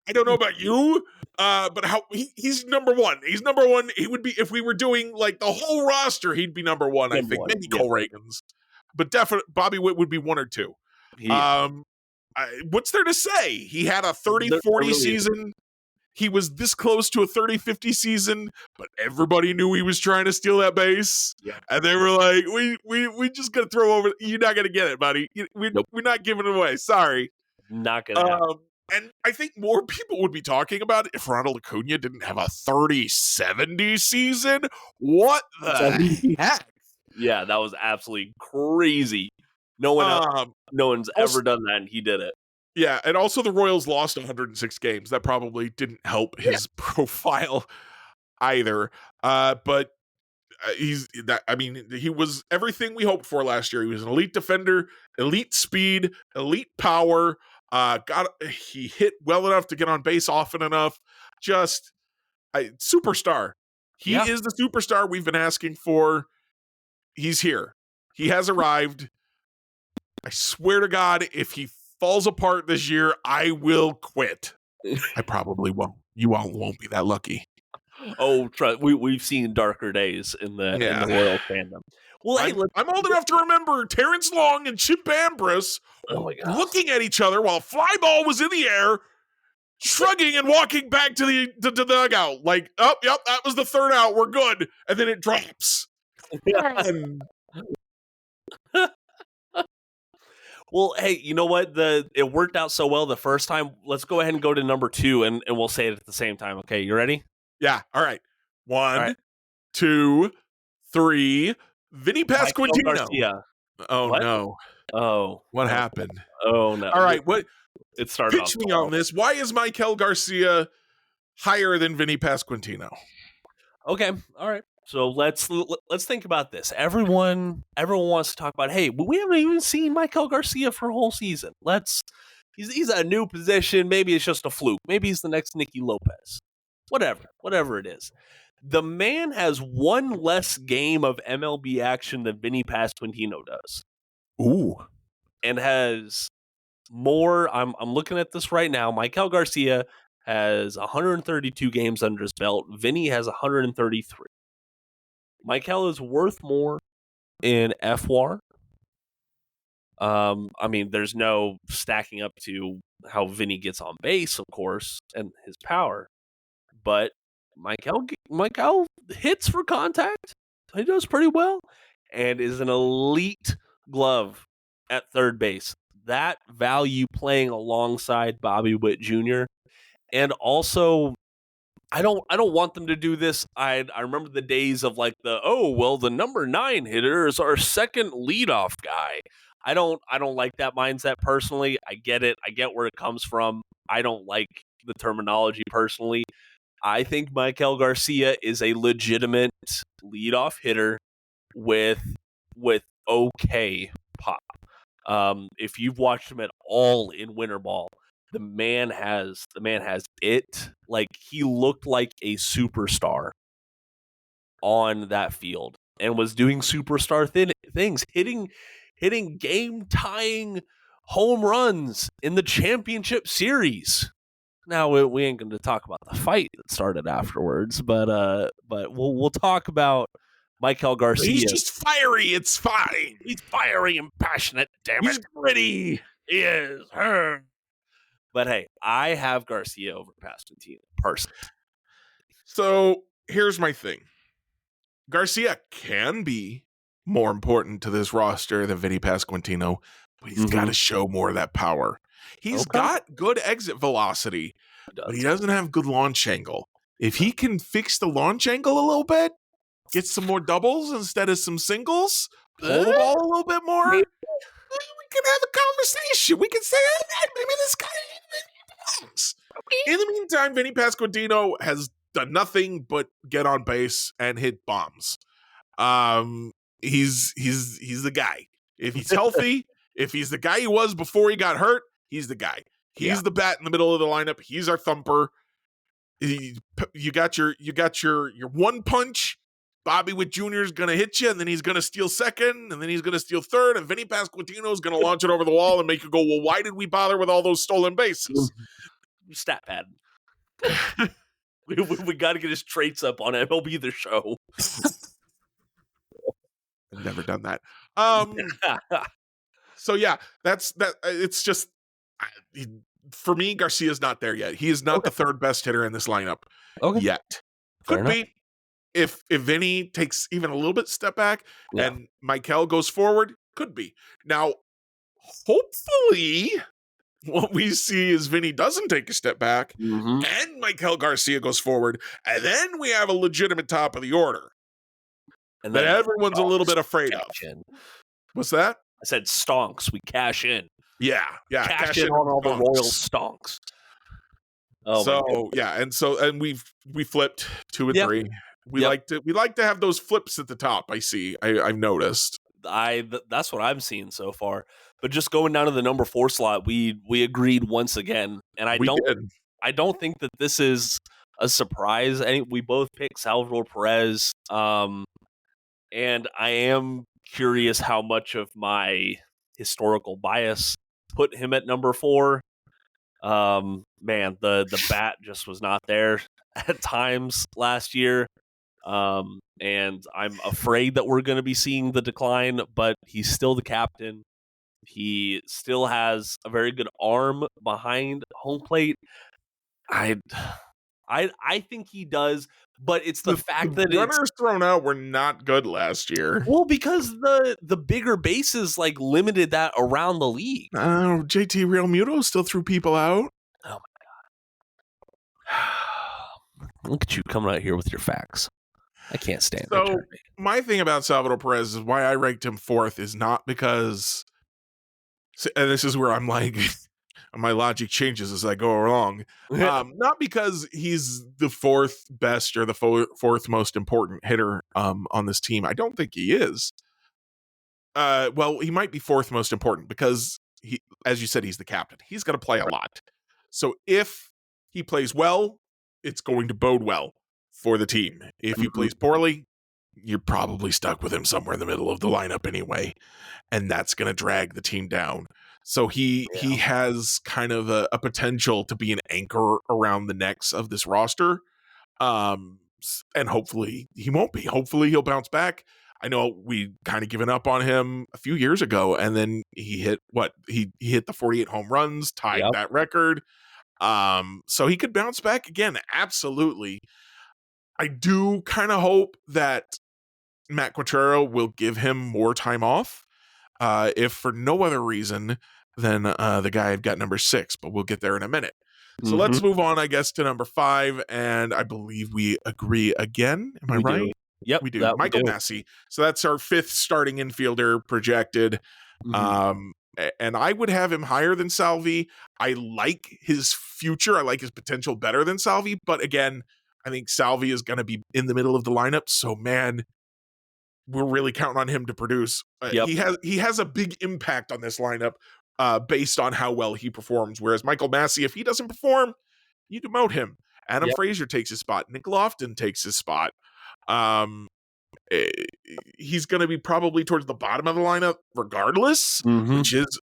I don't know about you, but how he's number one. He's number one. He would be, if we were doing the whole roster, he'd be number one. I think maybe Cole Reagans, but definitely Bobby Witt would be 1 or 2. What's there to say? He had a 30-40 season. He was this close to a 30-50 season, but everybody knew he was trying to steal that base. Yeah. And they were like, we just got to throw over. You're not going to get it, buddy. We're not giving it away. Sorry. Not going to happen. And I think more people would be talking about it if Ronald Acuna didn't have a 30-70 season. What the heck? Yeah, that was absolutely crazy. No one's ever done that, and he did it. Yeah, and also the Royals lost 106 games. That probably didn't help his profile either. But he was everything we hoped for last year. He was an elite defender, elite speed, elite power. He hit well enough to get on base often enough. Just superstar. He is the superstar we've been asking for. He's here. He has arrived. I swear to God, if he falls apart this year, I will quit. I probably won't. You all won't be that lucky. Oh, we've seen darker days in the Royal fandom. Well, I'm old enough to remember Terrence Long and Chip Ambrose looking at each other while a fly ball was in the air, shrugging and walking back to the dugout. Like, yep, that was the third out. We're good. And then it drops. Well, hey, you know what? It worked out so well the first time. Let's go ahead and go to number 2, and we'll say it at the same time. Okay, you ready? Yeah. All right. 1, 2, 3. Vinny Pasquantino. Oh, what? no. Oh. What happened? Oh, no. All right. What? It started Pitch me on this. Why is Michael Garcia higher than Vinny Pasquantino? Okay. All right. So let's think about this. Everyone wants to talk about, hey, we haven't even seen Michael Garcia for a whole season. He's at a new position. Maybe it's just a fluke. Maybe he's the next Nicky Lopez. Whatever it is. The man has one less game of MLB action than Vinny Pasquantino does. Ooh. And has more. I'm looking at this right now. Michael Garcia has 132 games under his belt. Vinny has 133. Michael is worth more in FWAR. I mean, there's no stacking up to how Vinny gets on base, of course, and his power. But Michael hits for contact. He does pretty well and is an elite glove at third base. That value playing alongside Bobby Witt Jr. And also, I don't want them to do this. I remember the days of like the number 9 hitter is our second leadoff guy. I don't like that mindset personally. I get it. I get where it comes from. I don't like the terminology personally. I think Michael Garcia is a legitimate leadoff hitter with okay pop. If you've watched him at all in winter ball, the man has it. Like, he looked like a superstar on that field and was doing superstar things, hitting game tying home runs in the championship series. Now we ain't going to talk about the fight that started afterwards, but we'll talk about Michael Garcia. He's just fiery. It's fine. He's fiery and passionate. Damn it. He's gritty. He is. But hey, I have Garcia over Pasquantino personally. So here's my thing. Garcia can be more important to this roster than Vinny Pasquantino, but he's got to show more of that power. He's got good exit velocity, but he doesn't have good launch angle. If he can fix the launch angle a little bit, get some more doubles instead of some singles, pull the ball a little bit more, we can have a conversation. We can say, hey, maybe this guy belongs. In the meantime, Vinny Pasquantino has done nothing but get on base and hit bombs. He's the guy. If he's healthy, if he's the guy he was before he got hurt, he's the guy. He's the bat in the middle of the lineup. He's our thumper. You got your one punch. Bobby Witt Jr. is going to hit you, and then he's going to steal second, and then he's going to steal third, and Vinny Pasquantino is going to launch it over the wall and make you go, well, why did we bother with all those stolen bases? Stat pad. we got to get his traits up on MLB The Show. I've never done that. So yeah, that's that. It's just for me, Garcia's not there yet. He is not the third best hitter in this lineup yet. Could be if Vinny takes even a little bit step back and Michael goes forward. Could be. Now, hopefully, what we see is Vinny doesn't take a step back and Michael Garcia goes forward, and then we have a legitimate top of the order and that everyone's a little bit afraid of. What's that? I said stonks. We cash in. Yeah. Cash in on all the Royals stonks. Oh, and we flipped 2 and 3. We like to have those flips at the top. I've noticed. That's what I'm seeing so far. But just going down to the number 4 slot, we agreed once again, and I don't think that this is a surprise. We both picked Salvador Perez, and I am curious how much of my historical bias put him at number 4. Man, the bat just was not there at times last year. And I'm afraid that we're going to be seeing the decline, but he's still the captain. He still has a very good arm behind home plate. I think he does, but it's the fact that runners thrown out were not good last year. Well, because the bigger bases like limited that around the league. Oh, JT Realmuto still threw people out. Oh my god! Look at you coming out here with your facts. I can't stand it. So my thing about Salvador Perez is why I ranked him 4th is not because, and this is where I'm like, my logic changes as I go along. Not because he's the 4th best or the 4th most important hitter on this team. I don't think he is. Well, he might be 4th most important because he, as you said, he's the captain. He's going to play a lot. So if he plays well, it's going to bode well for the team. If he plays poorly, you're probably stuck with him somewhere in the middle of the lineup anyway, and that's going to drag the team down. So he has kind of a potential to be an anchor around the necks of this roster, and hopefully he won't be. Hopefully he'll bounce back. I know we kind of given up on him a few years ago, and then he hit he hit the 48 home runs, tied that record. So he could bounce back again. Absolutely. I do kind of hope that Matt Quatraro will give him more time off, if for no other reason than the guy I've got number 6, but we'll get there in a minute. So let's move on, I guess, to number 5, and I believe we agree again. Am I right? Yep, we do. Michael Massey. So that's our 5th starting infielder projected. And I would have him higher than Salvi. I like his future. I like his potential better than Salvi. But again, I think Salvi is going to be in the middle of the lineup. So, man, we're really counting on him to produce. He has a big impact on this lineup based on how well he performs. Whereas Michael Massey, if he doesn't perform, you demote him. Adam Frazier takes his spot. Nick Loftin takes his spot. He's going to be probably towards the bottom of the lineup regardless, which is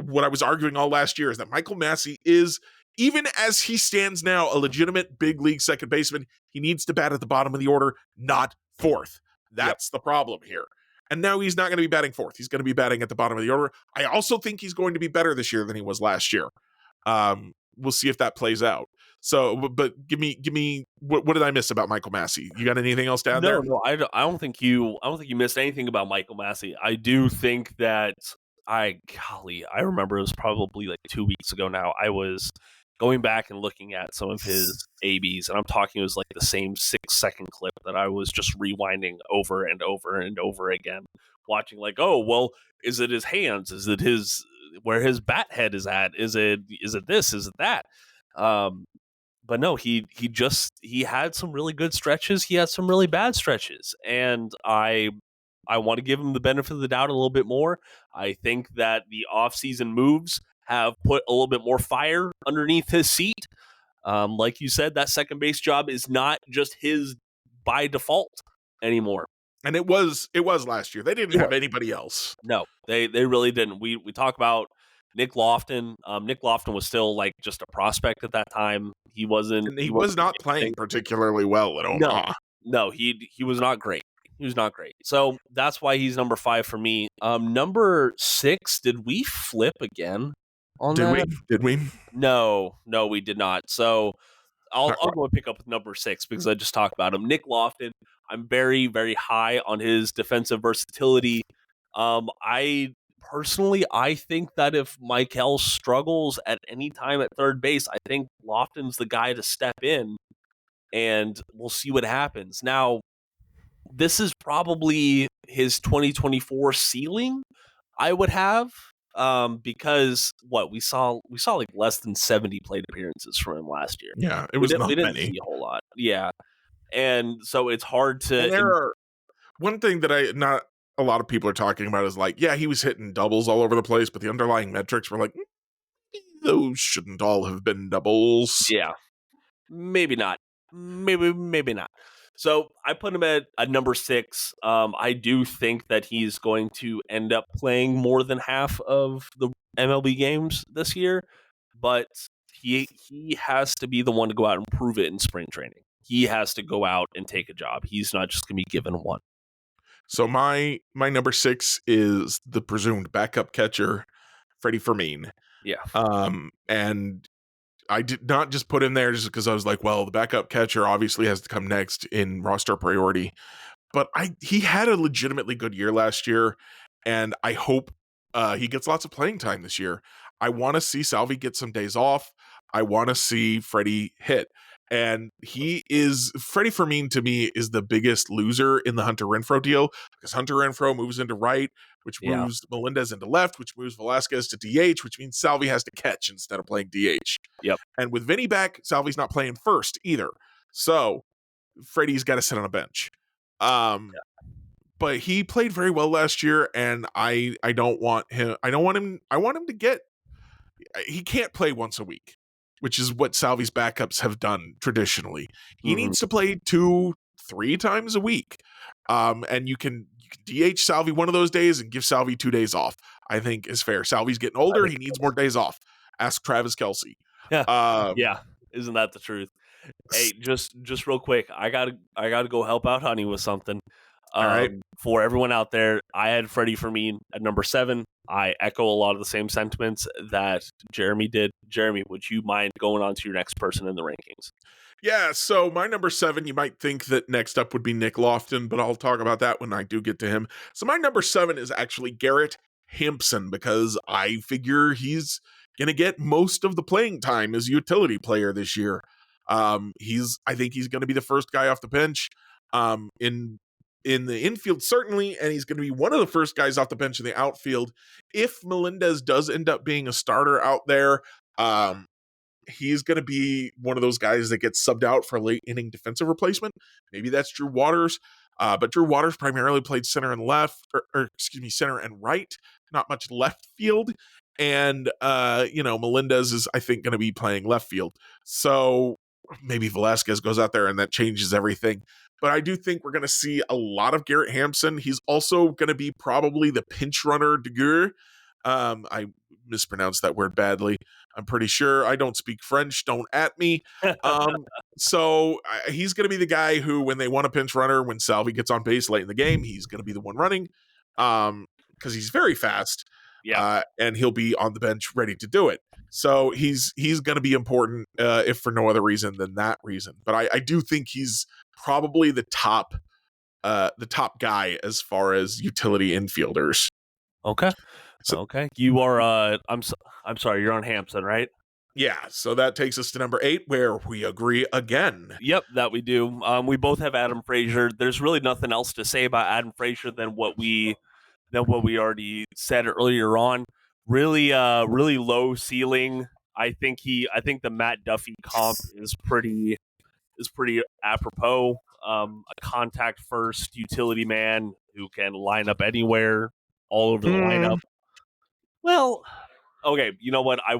what I was arguing all last year, is that Michael Massey is, even as he stands now, a legitimate big league second baseman. He needs to bat at the bottom of the order, not 4th. That's the problem here. And now he's not going to be batting 4th. He's going to be batting at the bottom of the order. I also think he's going to be better this year than he was last year. We'll see if that plays out. So, but give me what did I miss about Michael Massey? You got anything else to add there? No, I don't think you missed anything about Michael Massey. I do think that I remember it was probably like 2 weeks ago now. I was going back and looking at some of his ABs, and I'm talking, it was like the same 6-second clip that I was just rewinding over and over and over again, watching like, oh, well, is it his hands? Is it where his bat head is at? Is it this? Is it that? But no, he had some really good stretches. He had some really bad stretches, and I want to give him the benefit of the doubt a little bit more. I think that the offseason moves have put a little bit more fire underneath his seat. Like you said, that second base job is not just his by default anymore. And it was last year. They didn't have anybody else. No, they really didn't. We talk about Nick Loftin. Nick Loftin was still like just a prospect at that time. He wasn't. And he was not playing particularly well at Omaha. No, he was not great. He was not great. So that's why he's number 5 for me. Number 6. Did we flip again on that? Did we? No, we did not. So I'll go and pick up with number 6 because I just talked about him. Nick Loftin. I'm very, very high on his defensive versatility. I think that if Michael struggles at any time at third base, I think Loftin's the guy to step in, and we'll see what happens. Now, this is probably his 2024 ceiling, I would have, because we saw like less than 70 plate appearances from him last year. Yeah, it was not we didn't many. see a whole lot. Yeah. And so it's hard And to. there are one thing that not a lot of people are talking about is like, yeah, he was hitting doubles all over the place, but the underlying metrics were like, those shouldn't all have been doubles. Yeah, maybe not. Maybe not. So I put him at number 6. I do think that he's going to end up playing more than half of the MLB games this year, but he has to be the one to go out and prove it in spring training. He has to go out and take a job. He's not just going to be given one. So my number 6 is the presumed backup catcher, Freddie Fermin. Yeah. And I did not just put him there just because I was like, well, the backup catcher obviously has to come next in roster priority. But he had a legitimately good year last year, and I hope he gets lots of playing time this year. I want to see Salvi get some days off. I want to see Freddie hit. And Freddie Fermin to me is the biggest loser in the Hunter Renfroe deal, because Hunter Renfroe moves into right, which moves Melendez into left, which moves Velasquez to DH, which means Salvi has to catch instead of playing DH. Yep. And with Vinny back, Salvi's not playing first either. So Freddie's got to sit on a bench. But he played very well last year, and I want him to get. He can't play once a week, which is what Salvi's backups have done traditionally. He needs to play 2-3 times a week. And you can DH Salvi one of those days and give Salvi 2 days off, I think is fair. Salvi's getting older. He needs more days off. Ask Travis Kelce. Yeah. Isn't that the truth? Hey, just real quick, I gotta go help out Honey with something. All right. For everyone out there, I had Freddie Fermin at number 7. I echo a lot of the same sentiments that Jeremy did. Jeremy, would you mind going on to your next person in the rankings? Yeah, so my number 7, you might think that next up would be Nick Loftin, but I'll talk about that when I do get to him. So my number 7 is actually Garrett Hampson, because I figure he's going to get most of the playing time as a utility player this year. I think he's going to be the first guy off the bench in the infield, certainly, and he's going to be one of the first guys off the bench in the outfield. If Melendez does end up being a starter out there, he's going to be one of those guys that gets subbed out for a late inning defensive replacement. Maybe that's Drew Waters, but Drew Waters primarily played center and center and right, not much left field. And, Melendez is, I think, going to be playing left field. So maybe Velasquez goes out there and that changes everything. But I do think we're going to see a lot of Garrett Hampson. He's also going to be probably the pinch runner de guerre. I mispronounced that word badly. I'm pretty sure. I don't speak French. Don't at me. So he's going to be the guy who, when they want a pinch runner, when Salvi gets on base late in the game, he's going to be the one running because he's very fast. Yeah. And he'll be on the bench ready to do it. So he's going to be important if for no other reason than that reason. But I do think he's probably the top guy as far as utility infielders. Okay. Okay. You are I'm sorry, you're on Hampson, right? Yeah, so that takes us to number 8, where we agree again. Yep, that we do. We both have Adam Frazier. There's really nothing else to say about Adam Frazier than what we already said earlier on. Really low ceiling. I think the Matt Duffy comp is pretty apropos. A contact first utility man who can line up anywhere, all over the lineup. Well, okay, you know what? I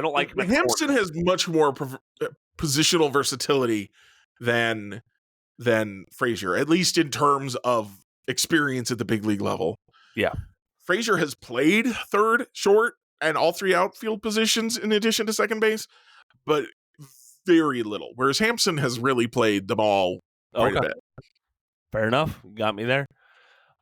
don't like Hampson has much more positional versatility than Frazier, at least in terms of experience at the big league level. Yeah. Frazier has played third, short, and all 3 outfield positions in addition to second base, but very little. Whereas Hampson has really played them all quite a bit. Fair enough. Got me there.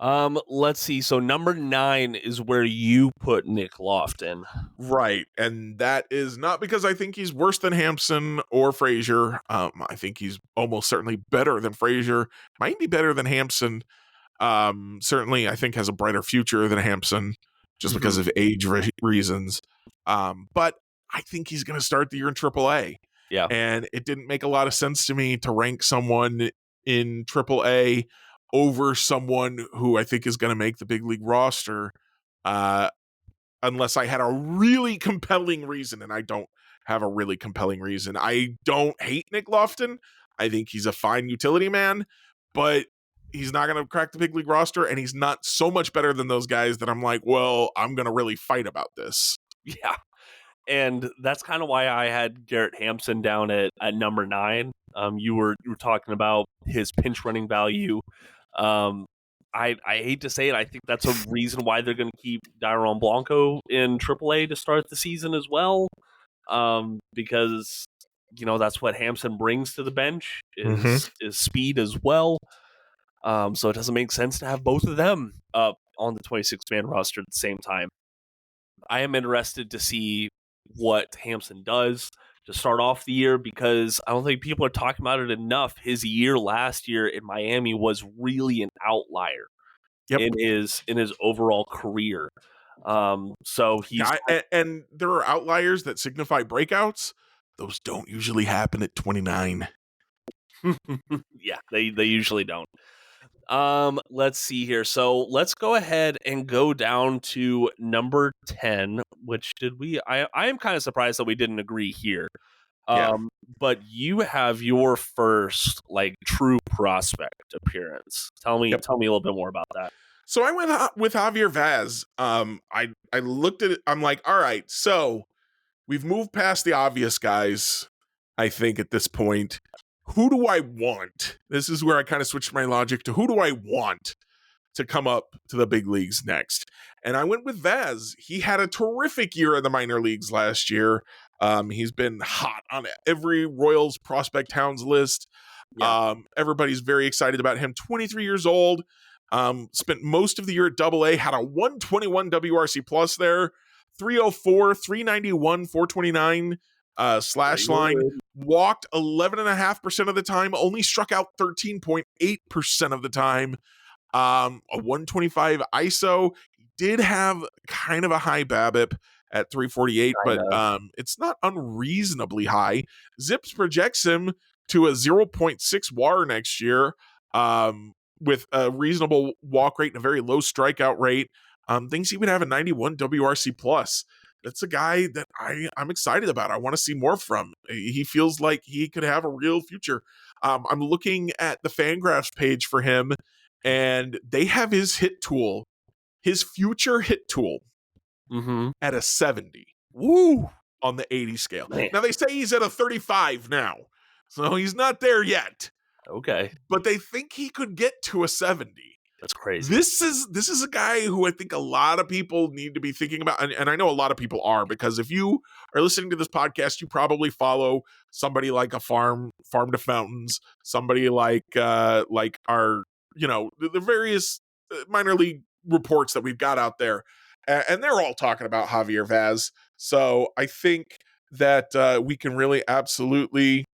Let's see. So number 9 is where you put Nick Loftin. Right. And that is not because I think he's worse than Hampson or Frazier. I think he's almost certainly better than Frazier. Might be better than Hampson. Certainly I think has a brighter future than Hampson just because of age reasons. But I think he's going to start the year in AAA. Yeah. And it didn't make a lot of sense to me to rank someone in AAA over someone who I think is going to make the big league roster, unless I had a really compelling reason, and I don't have a really compelling reason. I don't hate Nick Loftin. I think he's a fine utility man, but he's not going to crack the big league roster, and he's not so much better than those guys that I'm like, well, I'm going to really fight about this. Yeah. And that's kind of why I had Garrett Hampson down at number 9. You were talking about his pinch running value. I hate to say it, I think that's a reason why they're going to keep Dairon Blanco in AAA to start the season as well. Because that's what Hampson brings to the bench is speed as well. So it doesn't make sense to have both of them up on the 26-man roster at the same time. I am interested to see what Hampson does to start off the year, because I don't think people are talking about it enough. His year last year in Miami was really an outlier in his overall career. So he's and there are outliers that signify breakouts. Those don't usually happen at 29. Yeah, they usually don't. Let's see here. So let's go ahead and go down to number 10, which I am kind of surprised that we didn't agree here. But you have your first true prospect appearance. Tell me a little bit more about that. So I went with Javier Vaz. I looked at it. I'm like, all right, so we've moved past the obvious guys, I think, at this point. Who do I want? This is where I kind of switched my logic to who do I want to come up to the big leagues next? And I went with Vaz. He had a terrific year in the minor leagues last year. He's been hot on every Royals prospect hounds list. Yeah. Everybody's very excited about him. 23 years old. Spent most of the year at AA, had a 121 WRC plus there, 304, 391, 429 slash line, walked 11.5% of the time, only struck out 13.8% of the time, a 125 ISO. He did have kind of a high BABIP at 348, but it's not unreasonably high. Zips projects him to a 0.6 WAR next year, with a reasonable walk rate and a very low strikeout rate. Thinks he would have a 91 WRC plus. That's a guy that I'm excited about. I want to see more from. He feels like he could have a real future. I'm looking at the Fangraphs page for him, and they have his hit tool, his future hit tool, at a 70. Woo! On the 80 scale. Man. Now, they say he's at a 35 now, so he's not there yet. Okay. But they think he could get to a 70. That's crazy. This is a guy who I think a lot of people need to be thinking about, and I know a lot of people are, because if you are listening to this podcast, you probably follow somebody like a farm to fountains, somebody like our the various minor league reports that we've got out there, and they're all talking about Javier Vaz. So I think that we can really absolutely.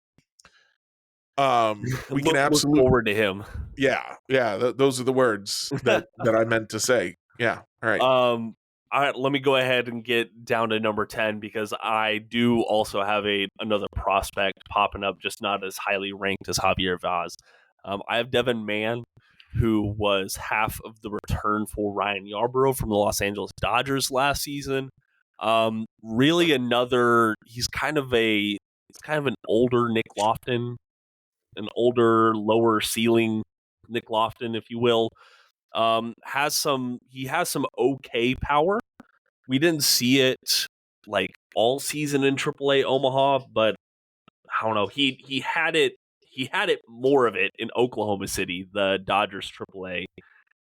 We can absolutely look forward to him. Yeah. Those are the words that I meant to say. Yeah. All right. All right. Let me go ahead and get down to number 10, because I do also have another prospect popping up, just not as highly ranked as Javier Vaz. I have Devin Mann, who was half of the return for Ryan Yarbrough from the Los Angeles Dodgers last season. Really he's kind of an older Nick Loftin, an older, lower ceiling Nick Loftin, if you will. He has some okay power. We didn't see it all season in AAA Omaha, but I don't know. He had it more of it in Oklahoma City, the Dodgers AAA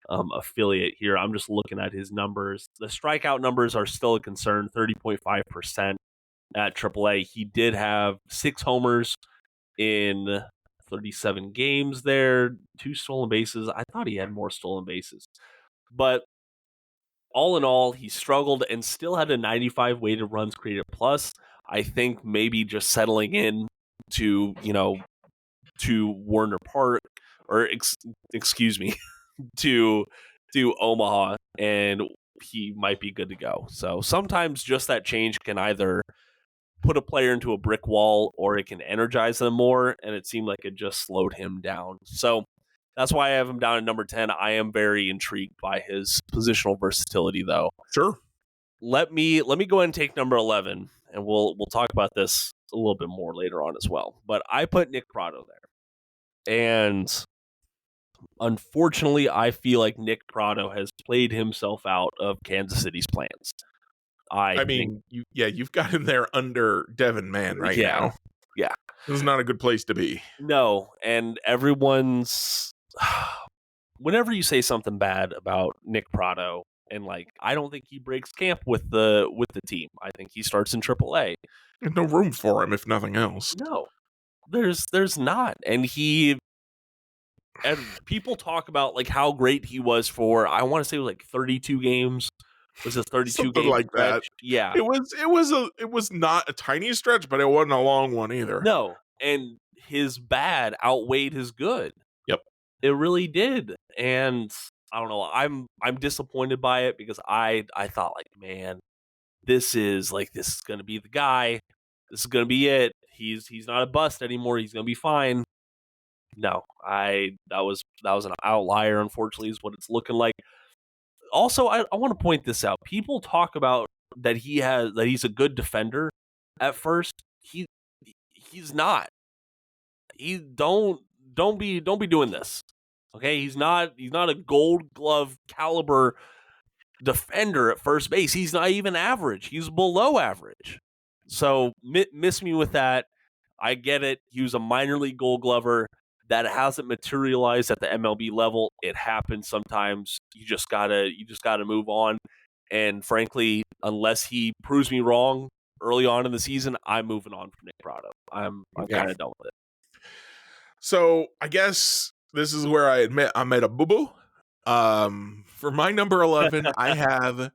affiliate here. I'm just looking at his numbers. The strikeout numbers are still a concern, 30.5% at AAA. He did have 6 homers in 37 games there, 2 stolen bases. I thought he had more stolen bases. But all in all, he struggled and still had a 95 weighted runs created plus. I think maybe just settling in to Warner Park, or excuse me, to Omaha, and he might be good to go. So sometimes just that change can either put a player into a brick wall or it can energize them more, and it seemed like it just slowed him down. So that's why I have him down at number 10. I am very intrigued by his positional versatility, though. Sure. Let me go ahead and take number 11, and we'll talk about this a little bit more later on as well. But I put Nick Prado there. And unfortunately, I feel like Nick Pratto has played himself out of Kansas City's plans. I mean, you've got him there under Devin Mann right now. Yeah. This is not a good place to be. No, and everyone's whenever you say something bad about Nick Pratto, and like I don't think he breaks camp with the team. I think he starts in AAA. There's no room for him, if nothing else. No, there's not, and people talk about like how great he was for. I want to say it was like 32 games. Was a 32 Something game like stretch? that. Yeah, it was not a tiny stretch, but it wasn't a long one either. no, and his bad outweighed his good. Yep, it really did, and I don't know. I'm disappointed by it because I thought like, man, this is gonna be the guy. This is gonna be it. He's not a bust anymore. He's gonna be fine. No, that was an outlier. Unfortunately, is what it's looking like. Also, I want to point this out. People talk about that he's a good defender. At first, he's not. Don't be doing this. Okay, he's not a Gold Glove caliber defender at first base. He's not even average. He's below average. So miss me with that. I get it. He was a minor league Gold Glover. That hasn't materialized at the MLB level. It happens sometimes. You just gotta move on. And frankly, unless he proves me wrong early on in the season, I'm moving on from Nick Pratto. I'm kind of done with it. So I guess this is where I admit I made a boo-boo. For my number 11, I have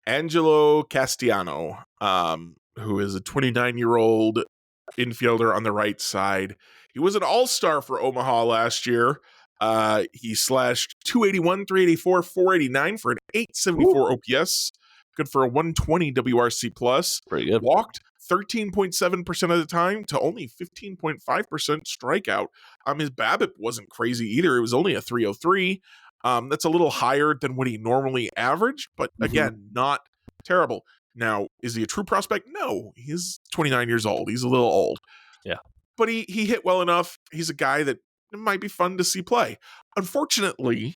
Angelo Castellano, who is a 29-year-old infielder on the right side. He was an all-star for Omaha last year. He slashed 281, 384, 489 for an 874 OPS. Good for a 120 WRC plus. Pretty good. Walked 13.7% of the time to only 15.5% strikeout. His BABIP wasn't crazy either. It was only a 303. That's a little higher than what he normally averaged, but again, not terrible. Now, is he a true prospect? No, he's 29 years old. He's a little old. Yeah. But he hit well enough. He's a guy that might be fun to see play. Unfortunately,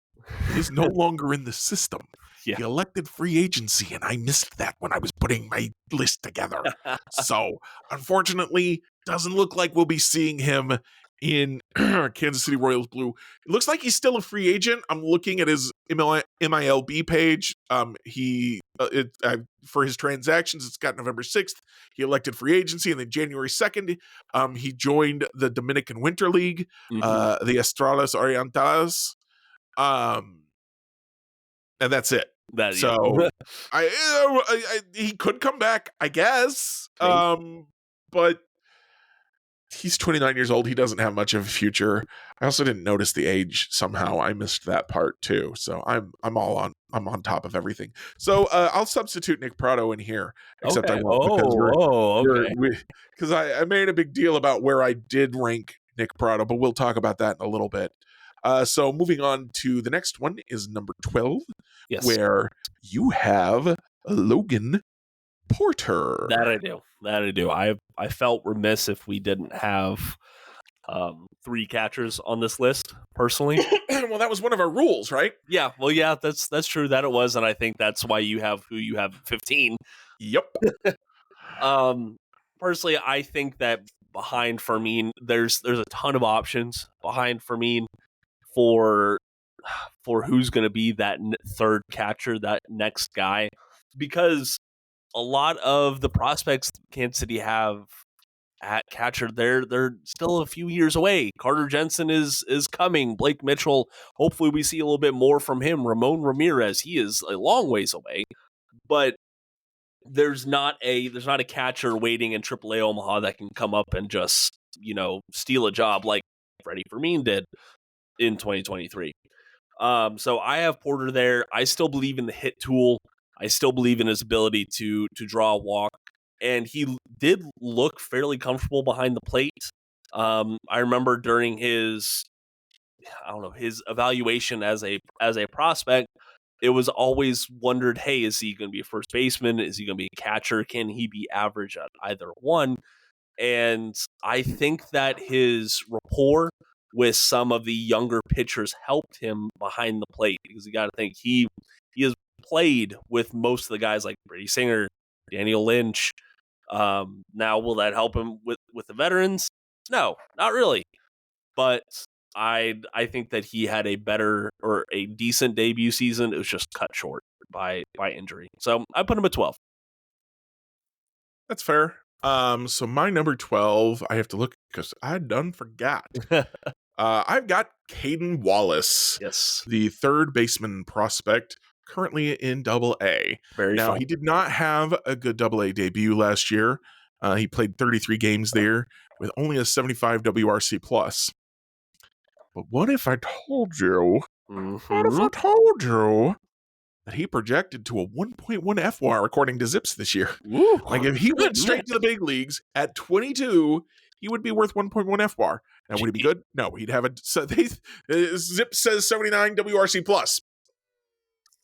he's no longer in the system. Yeah. He elected free agency, and I missed that when I was putting my list together. So, unfortunately, doesn't look like we'll be seeing him in Kansas City Royals blue. It looks like he's still a free agent. I'm looking at his MILB page. For his transactions, it's got November 6th. He elected free agency, and then January 2nd, he joined the Dominican Winter League, the Estrellas Orientales. And that's it. So he could come back, I guess. But he's 29 years old. He doesn't have much of a future. I also didn't notice the age somehow. I missed that part too. So I'm on top of everything. So I'll substitute Nick Pratto in here, except I won't because I made a big deal about where I did rank Nick Pratto, but we'll talk about that in a little bit. So moving on to the next one is number 12, where you have Logan Porter. That I do. I felt remiss if we didn't have 3 catchers on this list, personally. Well, that was one of our rules, right? Yeah, well, yeah, that's true that it was, and I think that's why you have who you have 15. Yep. Personally, I think that behind Fermin, there's a ton of options behind Fermin for who's going to be that third catcher, that next guy, because a lot of the prospects Kansas City have at catcher, they're still a few years away. Carter Jensen is coming. Blake Mitchell, hopefully we see a little bit more from him. Ramon Ramirez, he is a long ways away, but there's not a catcher waiting in AAA Omaha that can come up and just steal a job like Freddie Fermin did in 2023. So I have Porter there. I still believe in the hit tool. I still believe in his ability to draw a walk, and he did look fairly comfortable behind the plate. I remember during his evaluation as a prospect, it was always wondered, hey, is he going to be a first baseman? Is he going to be a catcher? Can he be average at either one? And I think that his rapport with some of the younger pitchers helped him behind the plate, because you got to think he has played with most of the guys like Brady Singer, Daniel Lynch. Now, will that help him with the veterans? No, not really. But I think that he had a better or a decent debut season. It was just cut short by injury. So I put him at 12. That's fair. So my number 12, I have to look because I done forgot. I've got Caden Wallace, Yes. the third baseman prospect, currently in Double A. Very Now, fun. he did not have a good Double A debut last year. He played 33 games there with only a 75 WRC plus. But what if I told you? What if I told you that he projected to a 1.1 FWAR according to Zips this year? Woo. Like if he went straight to the big leagues at 22, he would be worth 1.1 FWAR. Now, would he be good? No, he'd have Zip says 79 WRC plus.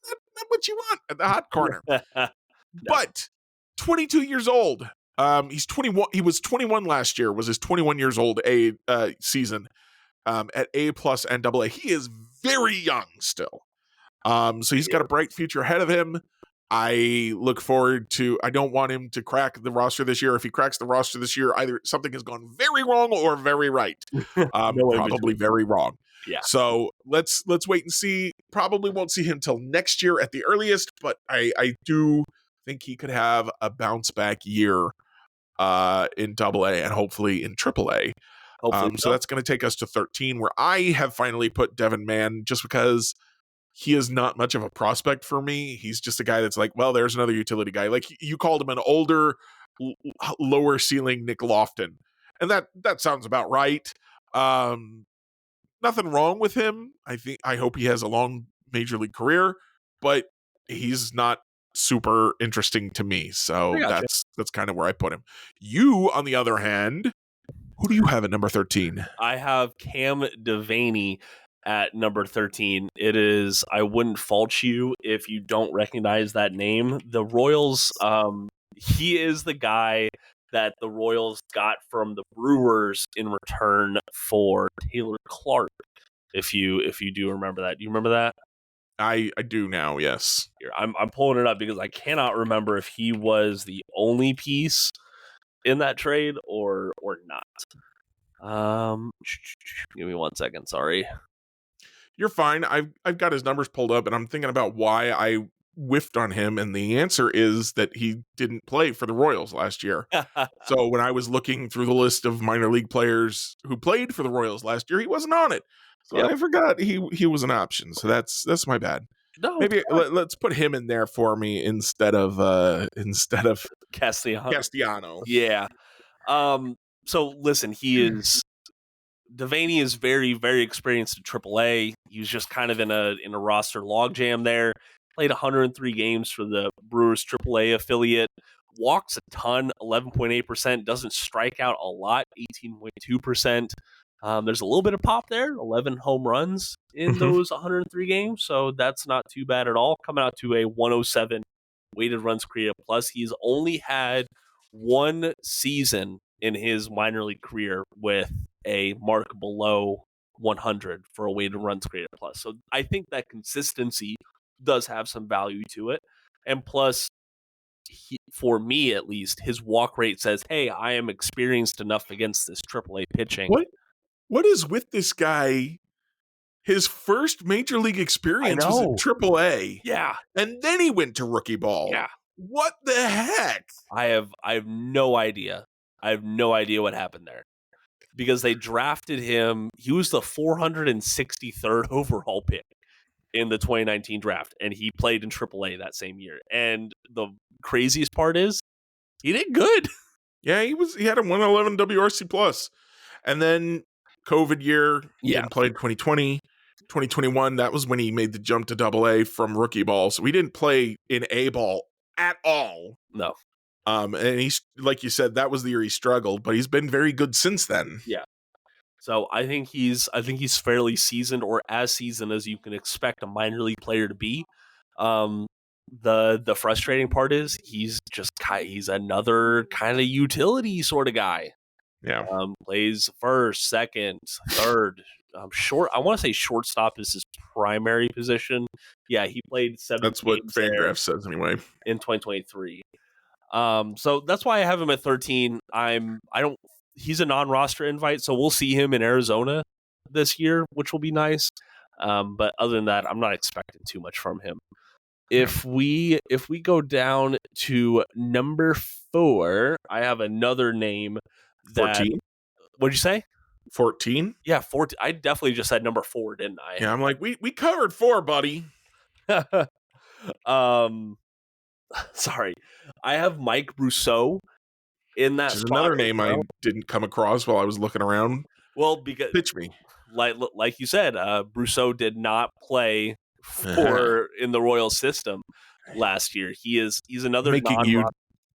Not what you want at the hot corner. But 22 years old. He's 21. He was 21 last year. Was his 21 years old A season at A plus and Double A. He is very young still. So he's got a bright future ahead of him. I look forward to. I don't want him to crack the roster this year. If he cracks the roster this year, either something has gone very wrong or very right. Probably very wrong. Yeah. So let's wait and see. Probably won't see him till next year at the earliest, but I do think he could have a bounce back year in Double A and hopefully in Triple A. So that's going to take us to 13, where I have finally put Devin Mann, just because he is not much of a prospect for me. He's just a guy that's like, well, there's another utility guy. Like you called him an older, lower ceiling Nick Loftin, and that sounds about right. Nothing wrong with him. I hope he has a long major league career, but he's not super interesting to me. So that's kind of where I put him. You, on the other hand, who do you have at number 13? I have Cam Devaney at number 13. It is, I wouldn't fault you if you don't recognize that name. The Royals, he is the guy that the Royals got from the Brewers in return for Taylor Clark. If you do remember that. Do you remember that? I do now, yes. Here, I'm pulling it up because I cannot remember if he was the only piece in that trade or not. Give me 1 second, sorry. You're fine. I've got his numbers pulled up, and I'm thinking about why I whiffed on him, and the answer is that he didn't play for the Royals last year. So when I was looking through the list of minor league players who played for the Royals last year, he wasn't on it. So I forgot he was an option. So that's my bad. No, maybe let's put him in there for me instead of Castellano. Yeah. So listen, Devaney is very, very experienced in AAA. He was just kind of in a roster logjam there. Played 103 games for the Brewers AAA affiliate. Walks a ton, 11.8%. Doesn't strike out a lot, 18.2%. There's a little bit of pop there, 11 home runs in those 103 games, so that's not too bad at all. Coming out to a 107 weighted runs created plus. He's only had one season in his minor league career with a mark below 100 for a weighted runs created plus. So I think that consistency does have some value to it. And plus, for me at least, his walk rate says, hey, I am experienced enough against this AAA pitching. What is with this guy? His first major league experience was in AAA. Yeah. And then he went to rookie ball. Yeah. What the heck? I have no idea. I have no idea what happened there. Because they drafted him. He was the 463rd overall pick in the 2019 draft. And he played in AAA that same year. And the craziest part is he did good. Yeah, he had a 111 WRC plus. And then COVID year, didn't play in 2020, 2021. That was when he made the jump to AA from rookie ball. So he didn't play in A ball at all. No. And he's, like you said, that was the year he struggled, but he's been very good since then. Yeah. So I think he's fairly seasoned, or as seasoned as you can expect a minor league player to be. The frustrating part is he's another kind of utility sort of guy. Yeah. Plays first, second, third, short. I want to say shortstop is his primary position. Yeah, he played 7 That's what games there Fangraphs says anyway. in 2023. So that's why I have him at 13. He's a non-roster invite, so we'll see him in Arizona this year, which will be nice. But other than that, I'm not expecting too much from him. If we go down to number 4, I have another name that 14? What'd you say? 14? Yeah, 14. I definitely just said number 4, didn't I? Yeah, I'm like, we covered 4, buddy. Sorry. I have Mike Brousseau in that Which is spot another as name well. I didn't come across while I was looking around. Well, because Pitch me. like you said, Brousseau did not play in the Royals system last year. He's another Making you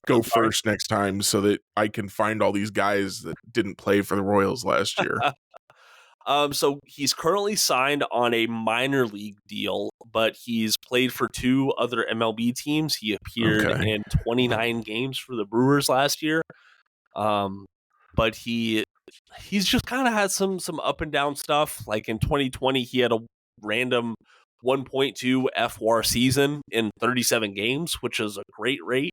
go I'm sorry? first next time so that I can find all these guys that didn't play for the Royals last year. So he's currently signed on a minor league deal, but he's played for 2 other MLB teams. He appeared in 29 games for the Brewers last year. But he's just kind of had some up and down stuff. Like in 2020, he had a random 1.2 FWAR season in 37 games, which is a great rate.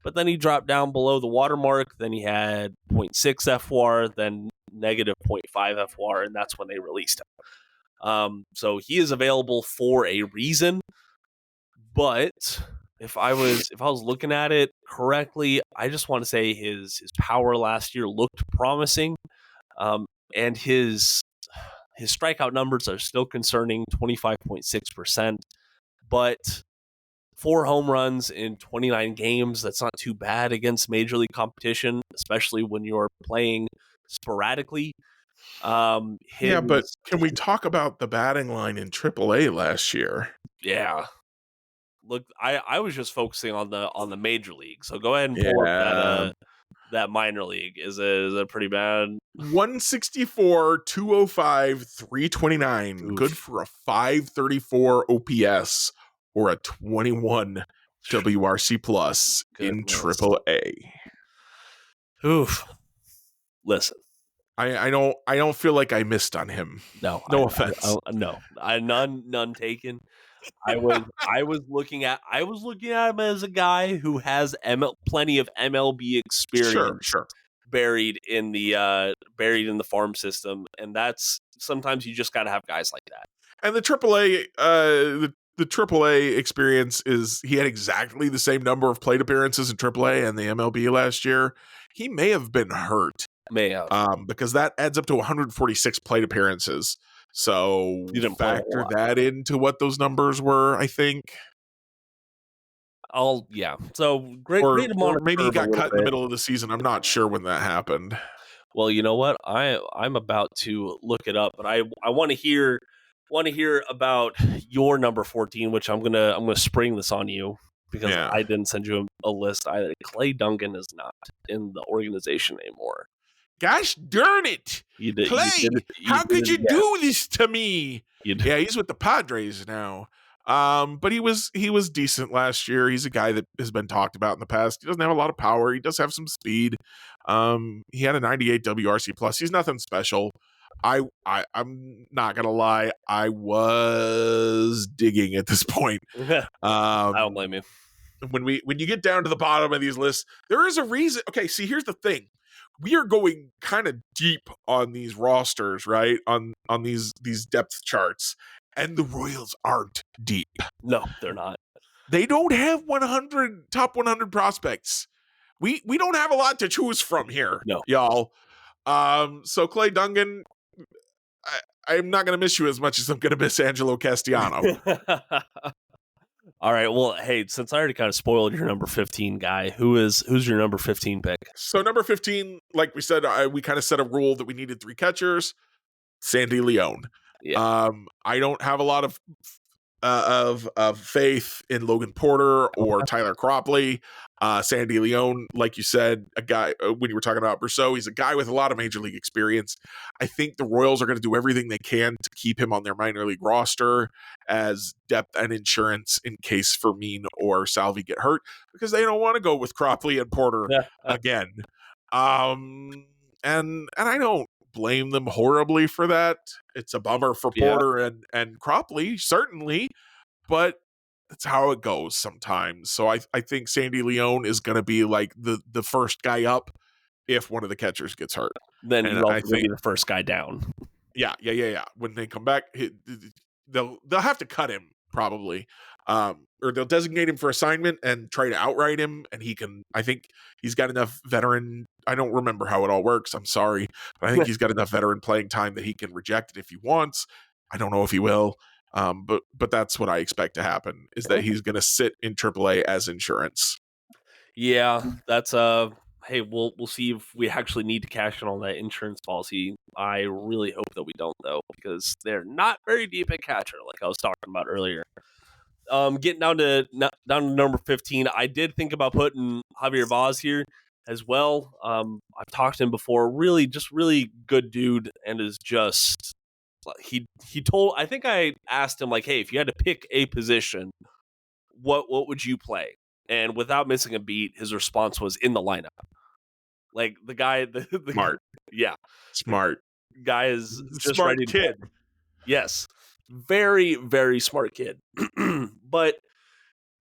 But then he dropped down below the watermark. Then he had 0.6 FWAR, then negative 0.5 FWAR, and that's when they released him. So he is available for a reason. But if I was looking at it correctly, I just want to say his power last year looked promising, and his strikeout numbers are still concerning, 25.6%. But 4 home runs in 29 games, that's not too bad against major league competition, especially when you're playing sporadically. Yeah, but can we talk about the batting line in AAA last year? Yeah. Look, I was just focusing on the major league. So go ahead and pull up that minor league. Is it pretty bad? 164, 205, 329. Oof. Good for a 534 OPS or a 21 WRC plus in AAA. Oof. Listen. I don't feel like I missed on him. No offense. None taken. I was looking at him as a guy who has plenty of MLB experience Sure. buried in the farm system, and that's sometimes you just got to have guys like that. And the AAA the AAA experience is he had exactly the same number of plate appearances in AAA and the MLB last year. He may have been hurt. May have. Because that adds up to 146 plate appearances. So You didn't factor that into what those numbers were, I think. So great Or to monitor maybe he got cut in the bit. middle of the season. I'm not sure when that happened. Well, you know what? I'm about to look it up, but I want to hear about your number 14, which I'm gonna spring this on you because I didn't send you a list either. Clay Duncan is not in the organization anymore. Gosh darn it, Clay! How could you do this to me? Yeah, he's with the Padres now. But he was decent last year. He's a guy that has been talked about in the past. He doesn't have a lot of power. He does have some speed. He had a 98 WRC plus. He's nothing special. I'm not gonna lie. I was digging at this point. I don't blame you. When you get down to the bottom of these lists, there is a reason. Okay, see, here's the thing. We are going kind of deep on these rosters, right? On these depth charts. And the Royals aren't deep. No, they're not. They don't have top 100 prospects. We don't have a lot to choose from here, y'all. So Clay Duncan, I'm not going to miss you as much as I'm going to miss Angelo Castellano. All right. Well, hey, since I already kind of spoiled your number 15 guy, who's your number 15 pick? So number 15, like we said, we kind of set a rule that we needed 3 catchers. Sandy Leone. Yeah. I don't have a lot of faith in Logan Porter or Tyler Cropley. Sandy Leone, like you said, a guy when you were talking about Brousseau, he's a guy with a lot of major league experience. I think the Royals are going to do everything they can to keep him on their minor league roster as depth and insurance in case Fermin or Salvi get hurt, because they don't want to go with Cropley and Porter again. And I don't blame them horribly for that. It's a bummer for Porter and Cropley, certainly, but that's how it goes sometimes. So I think Sandy Leone is going to be like the first guy up if one of the catchers gets hurt. Then he's And also going to be the first guy down. Yeah. When they come back, they'll have to cut him probably, or they'll designate him for assignment and try to outright him. And I think he's got enough veteran. I don't remember how it all works. I'm sorry, but I think he's got enough veteran playing time that he can reject it if he wants. I don't know if he will. But that's what I expect to happen, is that he's going to sit in AAA as insurance. Yeah, that's hey, we'll see if we actually need to cash in on that insurance policy. I really hope that we don't, though, because they're not very deep at catcher, like I was talking about earlier. Getting down to number 15, I did think about putting Javier Vaz here as well. I've talked to him before. Really good dude, and is just he told. I think I asked him like, hey, if you had to pick a position, what would you play? And without missing a beat, his response was in the lineup. Like the guy, the Smart, yeah, smart guy is just smart ready to kid. play. Yes, very very smart kid, but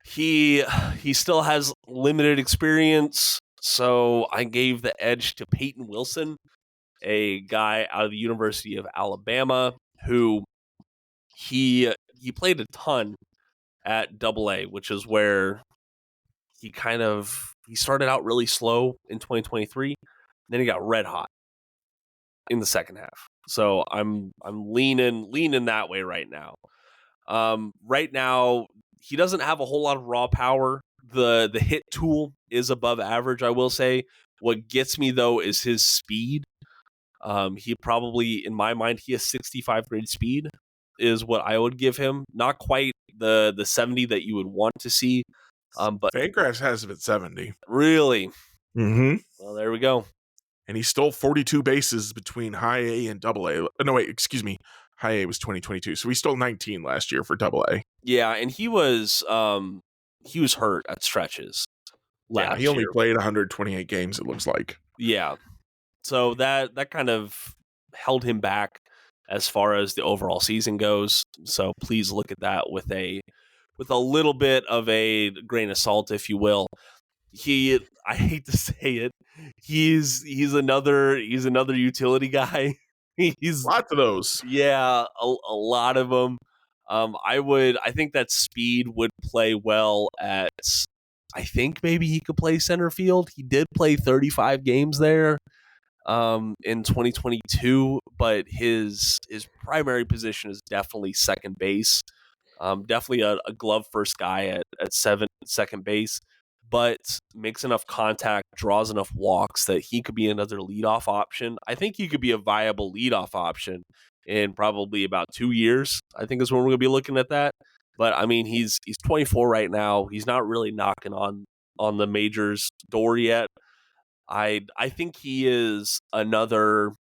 he still has limited experience. So I gave the edge to Peyton Wilson, a guy out of the University of Alabama who he played a ton at Double-A, which is where he started out really slow in 2023, then he got red hot in the second half. So I'm leaning that way right now. Right now he doesn't have a whole lot of raw power. The hit tool is above average, I will say. What gets me though is his speed. He probably, in my mind, he has 65 grade speed is what I would give him. Not quite the 70 that you would want to see. But Fangraphs has him at 70. Really? Mm-hmm. Well, there we go. And he stole 42 bases between high A and double A. No, wait, excuse me. High A was 2022. So he stole 19 last year for double A. Yeah, and he was hurt at stretches. Yeah, he only played 128 games, it looks like. Yeah. So that kind of held him back as far as the overall season goes. So please look at that with a little bit of a grain of salt, if you will. I hate to say it, he's another utility guy. He's lots of those. Yeah, a lot of them. I think that speed would play well at. I think maybe he could play center field. He did play 35 games there in 2022, but his primary position is definitely second base. Definitely a glove first guy at second base, but makes enough contact, draws enough walks that he could be another leadoff option. I think he could be a viable leadoff option in probably about 2 years. I think is when we're going to be looking at that. But I mean, he's 24 right now. He's not really knocking on the majors door yet. I think he is another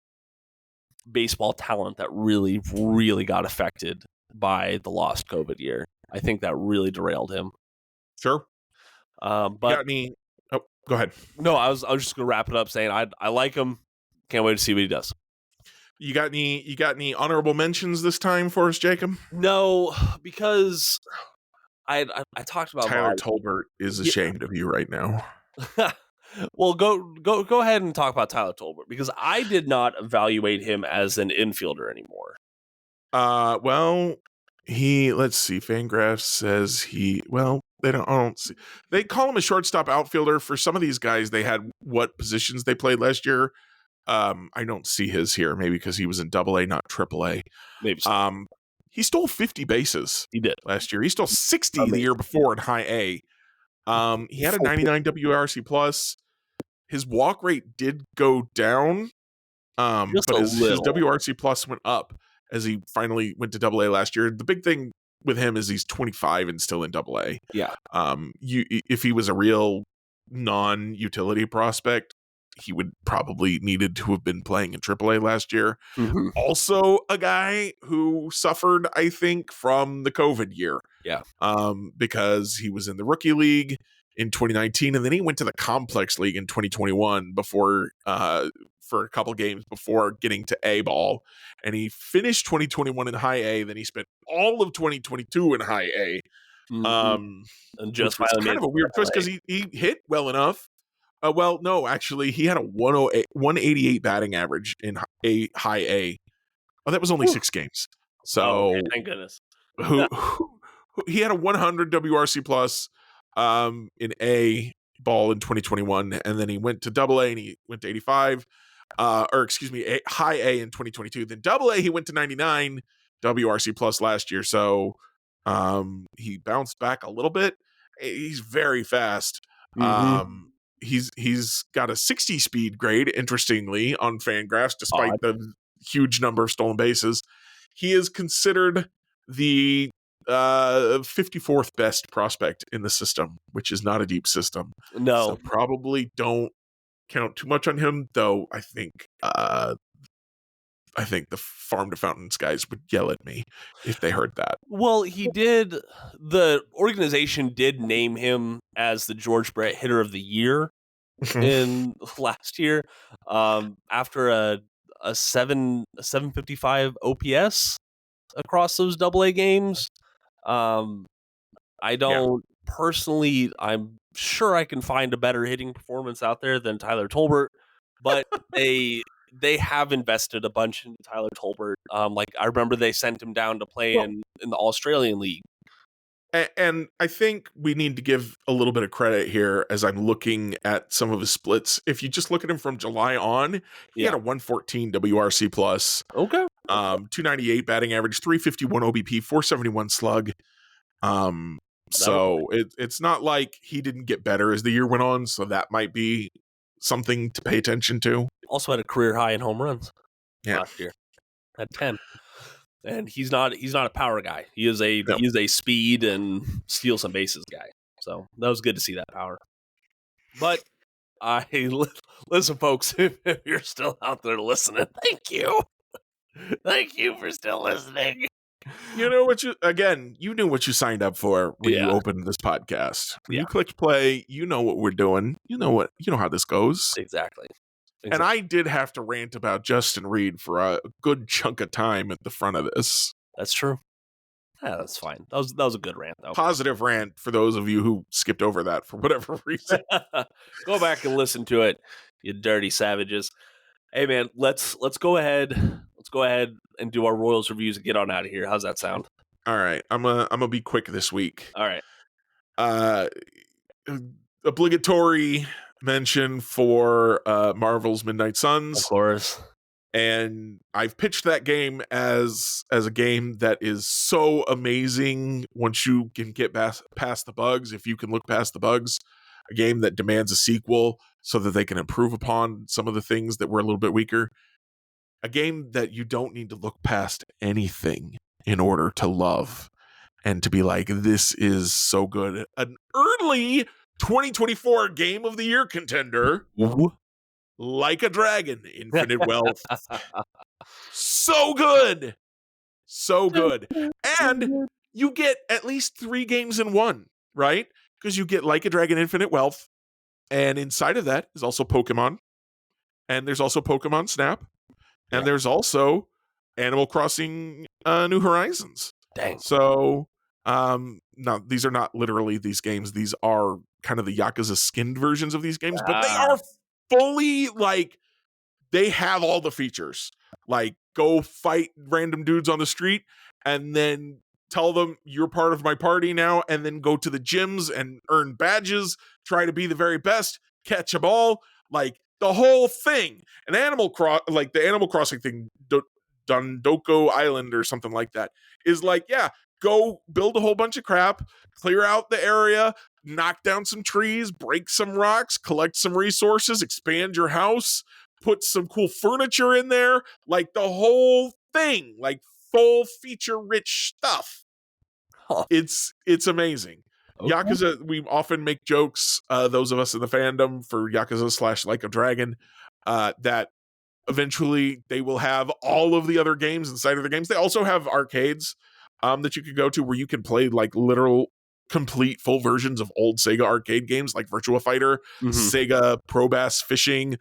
baseball talent that really, really got affected by the lost COVID year. I think that really derailed him. Sure. But got any? Oh, go ahead. No, I was just gonna wrap it up saying I like him. Can't wait to see what he does. You got any honorable mentions this time for us, Jacob? No, because I talked about Tyler Tolbert is ashamed of you right now. Well, go ahead and talk about Tyler Tolbert, because I did not evaluate him as an infielder anymore. Well, let's see. Fangraphs says I don't see. They call him a shortstop outfielder. For some of these guys, they had what positions they played last year. I don't see his here. Maybe because he was in Double-A, not Triple-A. Maybe so. He stole 50 bases. He did last year. He stole 60 the year before in High A. He had a 99 WRC plus. His walk rate did go down, but his WRC plus went up as he finally went to Double-A last year. The big thing with him is he's 25 and still in Double-A. Yeah. If he was a real non-utility prospect, he would probably needed to have been playing in Triple-A last year. Mm-hmm. Also a guy who suffered, I think, from the COVID year. Yeah. Because he was in the rookie league in 2019, and then he went to the complex league in 2021 before for a couple games before getting to A ball, and he finished 2021 in high A. Then he spent all of 2022 in high A, And which was kind of a weird choice because he hit well enough. Well, no, actually, he had a 188 batting average in high A. Oh, that was only 6 games. So, okay, thank goodness. who he had a 100 WRC plus in A ball in 2021, and then he went to Double A and he went to 85. High A in 2022. Then Double A he went to 99 WRC plus last year. So, he bounced back a little bit. He's very fast. He's got a 60 speed grade, interestingly, on Fangraphs, despite the huge number of stolen bases. He is considered the 54th best prospect in the system, which is not a deep system. No. So probably don't count too much on him, though I think the Farm to Fountains guys would yell at me if they heard that. Well, the organization did name him as the George Brett Hitter of the Year in last year, after a 755 OPS across those Double A games. I don't personally, I'm sure I can find a better hitting performance out there than Tyler Tolbert, but they have invested a bunch into Tyler Tolbert. I remember they sent him down to play in the Australian League. And I think we need to give a little bit of credit here as I'm looking at some of his splits. If you just look at him from July on, he had a 114 WRC plus. Okay. 298 batting average, 351 OBP, 471 slug. So it's not like he didn't get better as the year went on. So that might be something to pay attention to. Also had a career high in home runs last year. Had 10. And he's not a power guy. He is a speed and steal some bases guy. So that was good to see that power. But listen, folks, if you're still out there listening, thank you. Thank you for still listening. You know what you knew what you signed up for when you opened this podcast. When you clicked play, you know what we're doing. You know how this goes. Exactly. And I did have to rant about Justin Reed for a good chunk of time at the front of this. That's true. Yeah, that's fine. That was a good rant, though. Positive rant for those of you who skipped over that for whatever reason. Go back and listen to it, you dirty savages. Hey man, let's go ahead. Let's go ahead and do our Royals reviews and get on out of here. How's that sound? All right. I'm gonna be quick this week. All right. Obligatory mention for Marvel's Midnight Suns. Of course. And I've pitched that game as a game that is so amazing once you can get past the bugs. If you can look past the bugs, a game that demands a sequel so that they can improve upon some of the things that were a little bit weaker. A game that you don't need to look past anything in order to love and to be like, this is so good. An early 2024 Game of the Year contender. Ooh. Like a Dragon, Infinite Wealth. So good. So good. And you get at least 3 games in one, right? Because you get Like a Dragon, Infinite Wealth. And inside of that is also Pokemon. And there's also Pokemon Snap. And there's also Animal Crossing New Horizons. Dang. So, now these are not literally these games. These are kind of the Yakuza skinned versions of these games. But they are fully, like, they have all the features. Like, go fight random dudes on the street and then tell them you're part of my party now, and then go to the gyms and earn badges, try to be the very best, catch a ball, like the whole thing. An like the Animal Crossing thing, Dondoko Island or something like that, is like, go build a whole bunch of crap, clear out the area, knock down some trees, break some rocks, collect some resources, expand your house, put some cool furniture in there, like the whole thing, like full feature rich stuff. Huh. It's amazing. Okay. Yakuza, we often make jokes, those of us in the fandom for Yakuza / Like a Dragon, that eventually they will have all of the other games inside of the games. They also have arcades that you can go to where you can play like literal complete full versions of old Sega arcade games like Virtua Fighter, Sega Pro Bass Fishing,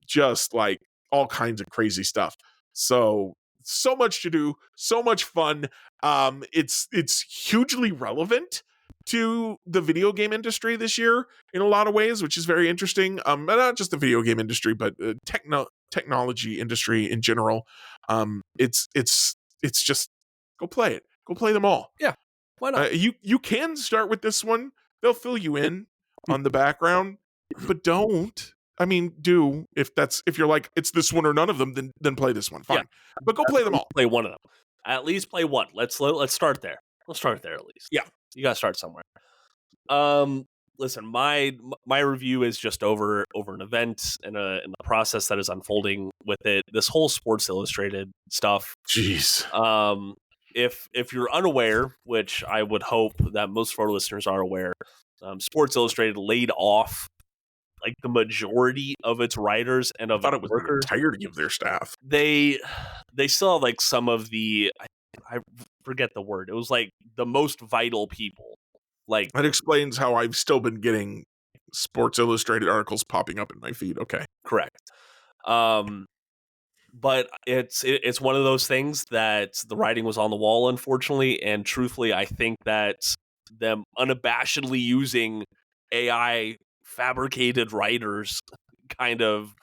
just like all kinds of crazy stuff. So much to do, so much fun. It's hugely relevant to the video game industry this year in a lot of ways, which is very interesting. But not just the video game industry, but technology industry in general. It's just go play it. Go play them all. Yeah, why not? You can start with this one. They'll fill you in on the background, but don't. I mean, do if you're like it's this one or none of them, then play this one. Fine, but go play them all. Play one of them. At least play one. Let's start there. Let's start there at least. Yeah, you gotta start somewhere. Listen, my review is just over an event and in the process that is unfolding with it. This whole Sports Illustrated stuff. Jeez. If you're unaware, which I would hope that most of our listeners are aware, Sports Illustrated laid off like the majority of its writers and of I thought it was the workers. entirety of their staff. They still have like some of the I forget the word. It was like the most vital people. Like that explains how I've still been getting Sports Illustrated articles popping up in my feed. Okay, correct. But it's one of those things that the writing was on the wall, unfortunately, and truthfully, I think that them unabashedly using AI fabricated writers kind of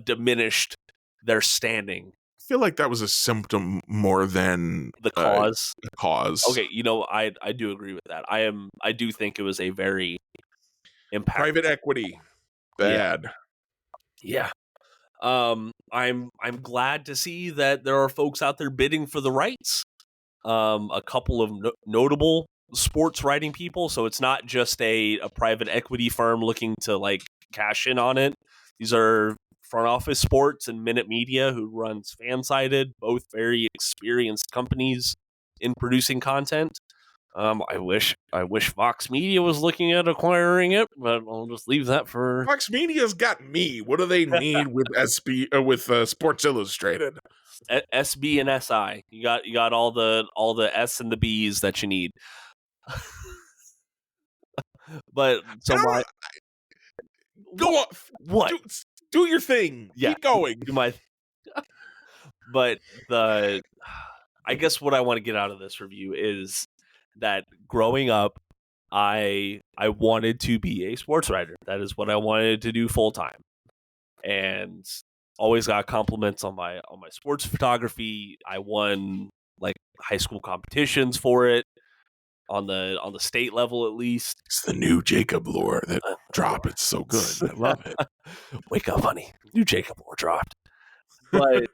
diminished their standing. I feel like that was a symptom more than the cause. The cause. Okay, I do agree with that. I do think it was a very impactful. Private equity, bad. Yeah. I'm glad to see that there are folks out there bidding for the rights. A couple of notable sports writing people, so it's not just a private equity firm looking to like cash in on it. These are Front Office Sports and Minute Media, who runs Fansided, both very experienced companies in producing content. I wish Fox Media was looking at acquiring it, but I'll just leave that for Fox Media's got me. What do they need with Sports Illustrated? SB and SI. You got all the S and the B's that you need. But so go off. What? Do your thing. Yeah, keep going. Do my. But I guess what I want to get out of this review is that growing up, I wanted to be a sports writer. That is what I wanted to do full time, and always got compliments on my sports photography. I won like high school competitions for it on the state level at least. It's the new Jacob lore that dropped. It's so good. I love it. Wake up, honey. New Jacob lore dropped. But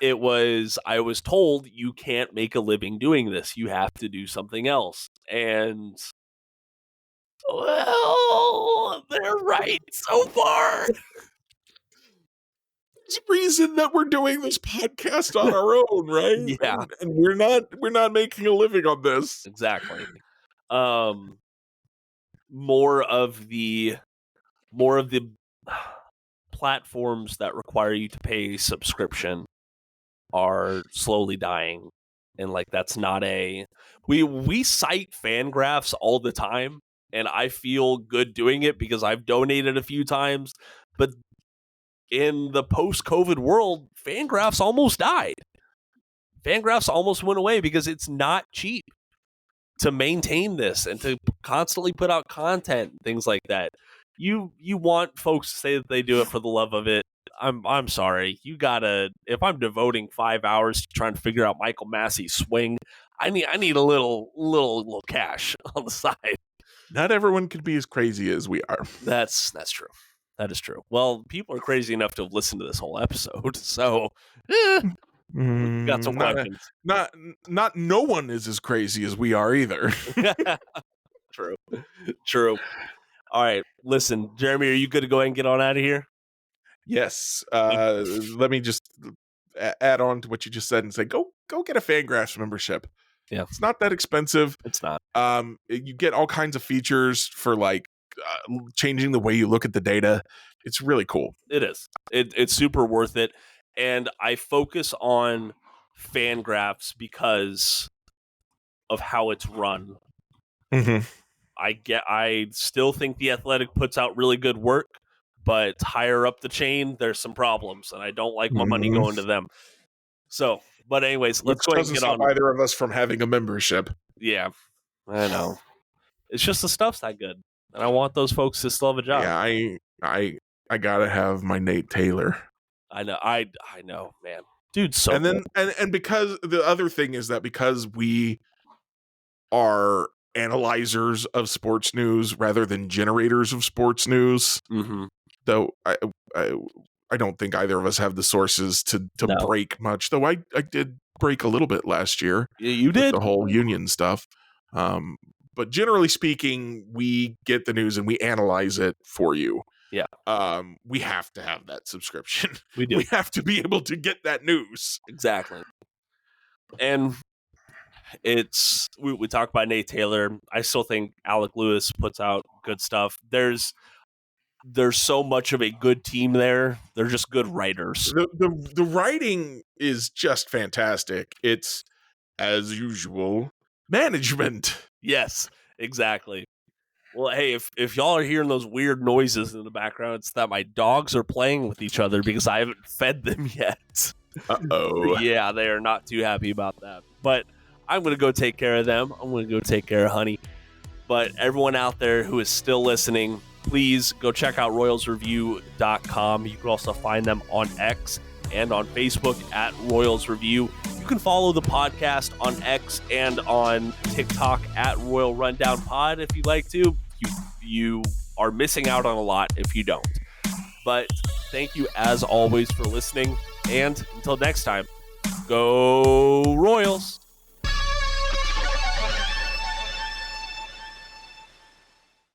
I was told you can't make a living doing this. You have to do something else. And well, they're right so far. There's a reason that we're doing this podcast on our own, right? Yeah. And we're not making a living on this. Exactly. More of the platforms that require you to pay a subscription are slowly dying, and like that's not we cite Fangraphs all the time, and I feel good doing it because I've donated a few times, but in the post-COVID world, Fangraphs almost died. Fangraphs almost went away because it's not cheap to maintain this and to constantly put out content, things like that. You want folks to say that they do it for the love of it. I'm sorry. You gotta. If I'm devoting 5 hours to trying to figure out Michael Massey's swing, I need a little cash on the side. Not everyone can be as crazy as we are. That's true. That is true. Well, people are crazy enough to have listened to this whole episode, so got some questions. Not no one is as crazy as we are either. True. All right, listen, Jeremy, are you good to go ahead and get on out of here? Yes. Let me just add on to what you just said and say, go get a Fangraphs membership. Yeah, it's not that expensive. It's not. You get all kinds of features for like changing the way you look at the data. It's really cool. It is. It's super worth it. And I focus on Fangraphs because of how it's run. Mm-hmm. I still think The Athletic puts out really good work, but higher up the chain, there's some problems, and I don't like my money going to them. So, but anyways, let's go ahead and doesn't get stop on. either of us from having a membership. Yeah, I know. It's just the stuff's not good, and I want those folks to still have a job. Yeah, I gotta have my Nate Taylor. I know, I know, man, dude. So and then and because the other thing is that because we are analyzers of sports news rather than generators of sports news, though I don't think either of us have the sources to break much. Though I did break a little bit last year. You did the whole union stuff. But generally speaking, we get the news and we analyze it for you. Yeah. We have to have that subscription. We do. We have to be able to get that news. Exactly. And it's we talk about Nate Taylor. I still think Alec Lewis puts out good stuff. There's so much of a good team there. They're just good writers. The writing is just fantastic. It's, as usual, management. Yes, exactly. Well, hey, if y'all are hearing those weird noises in the background, it's that my dogs are playing with each other because I haven't fed them yet. Uh-oh. Yeah, they are not too happy about that. But I'm going to go take care of them. I'm going to go take care of Honey. But everyone out there who is still listening, please go check out royalsreview.com. You can also find them on X and on Facebook at Royals Review. You can follow the podcast on X and on TikTok at Royal Rundown Pod if you'd like to. You are missing out on a lot if you don't. But thank you as always for listening. And until next time, go Royals!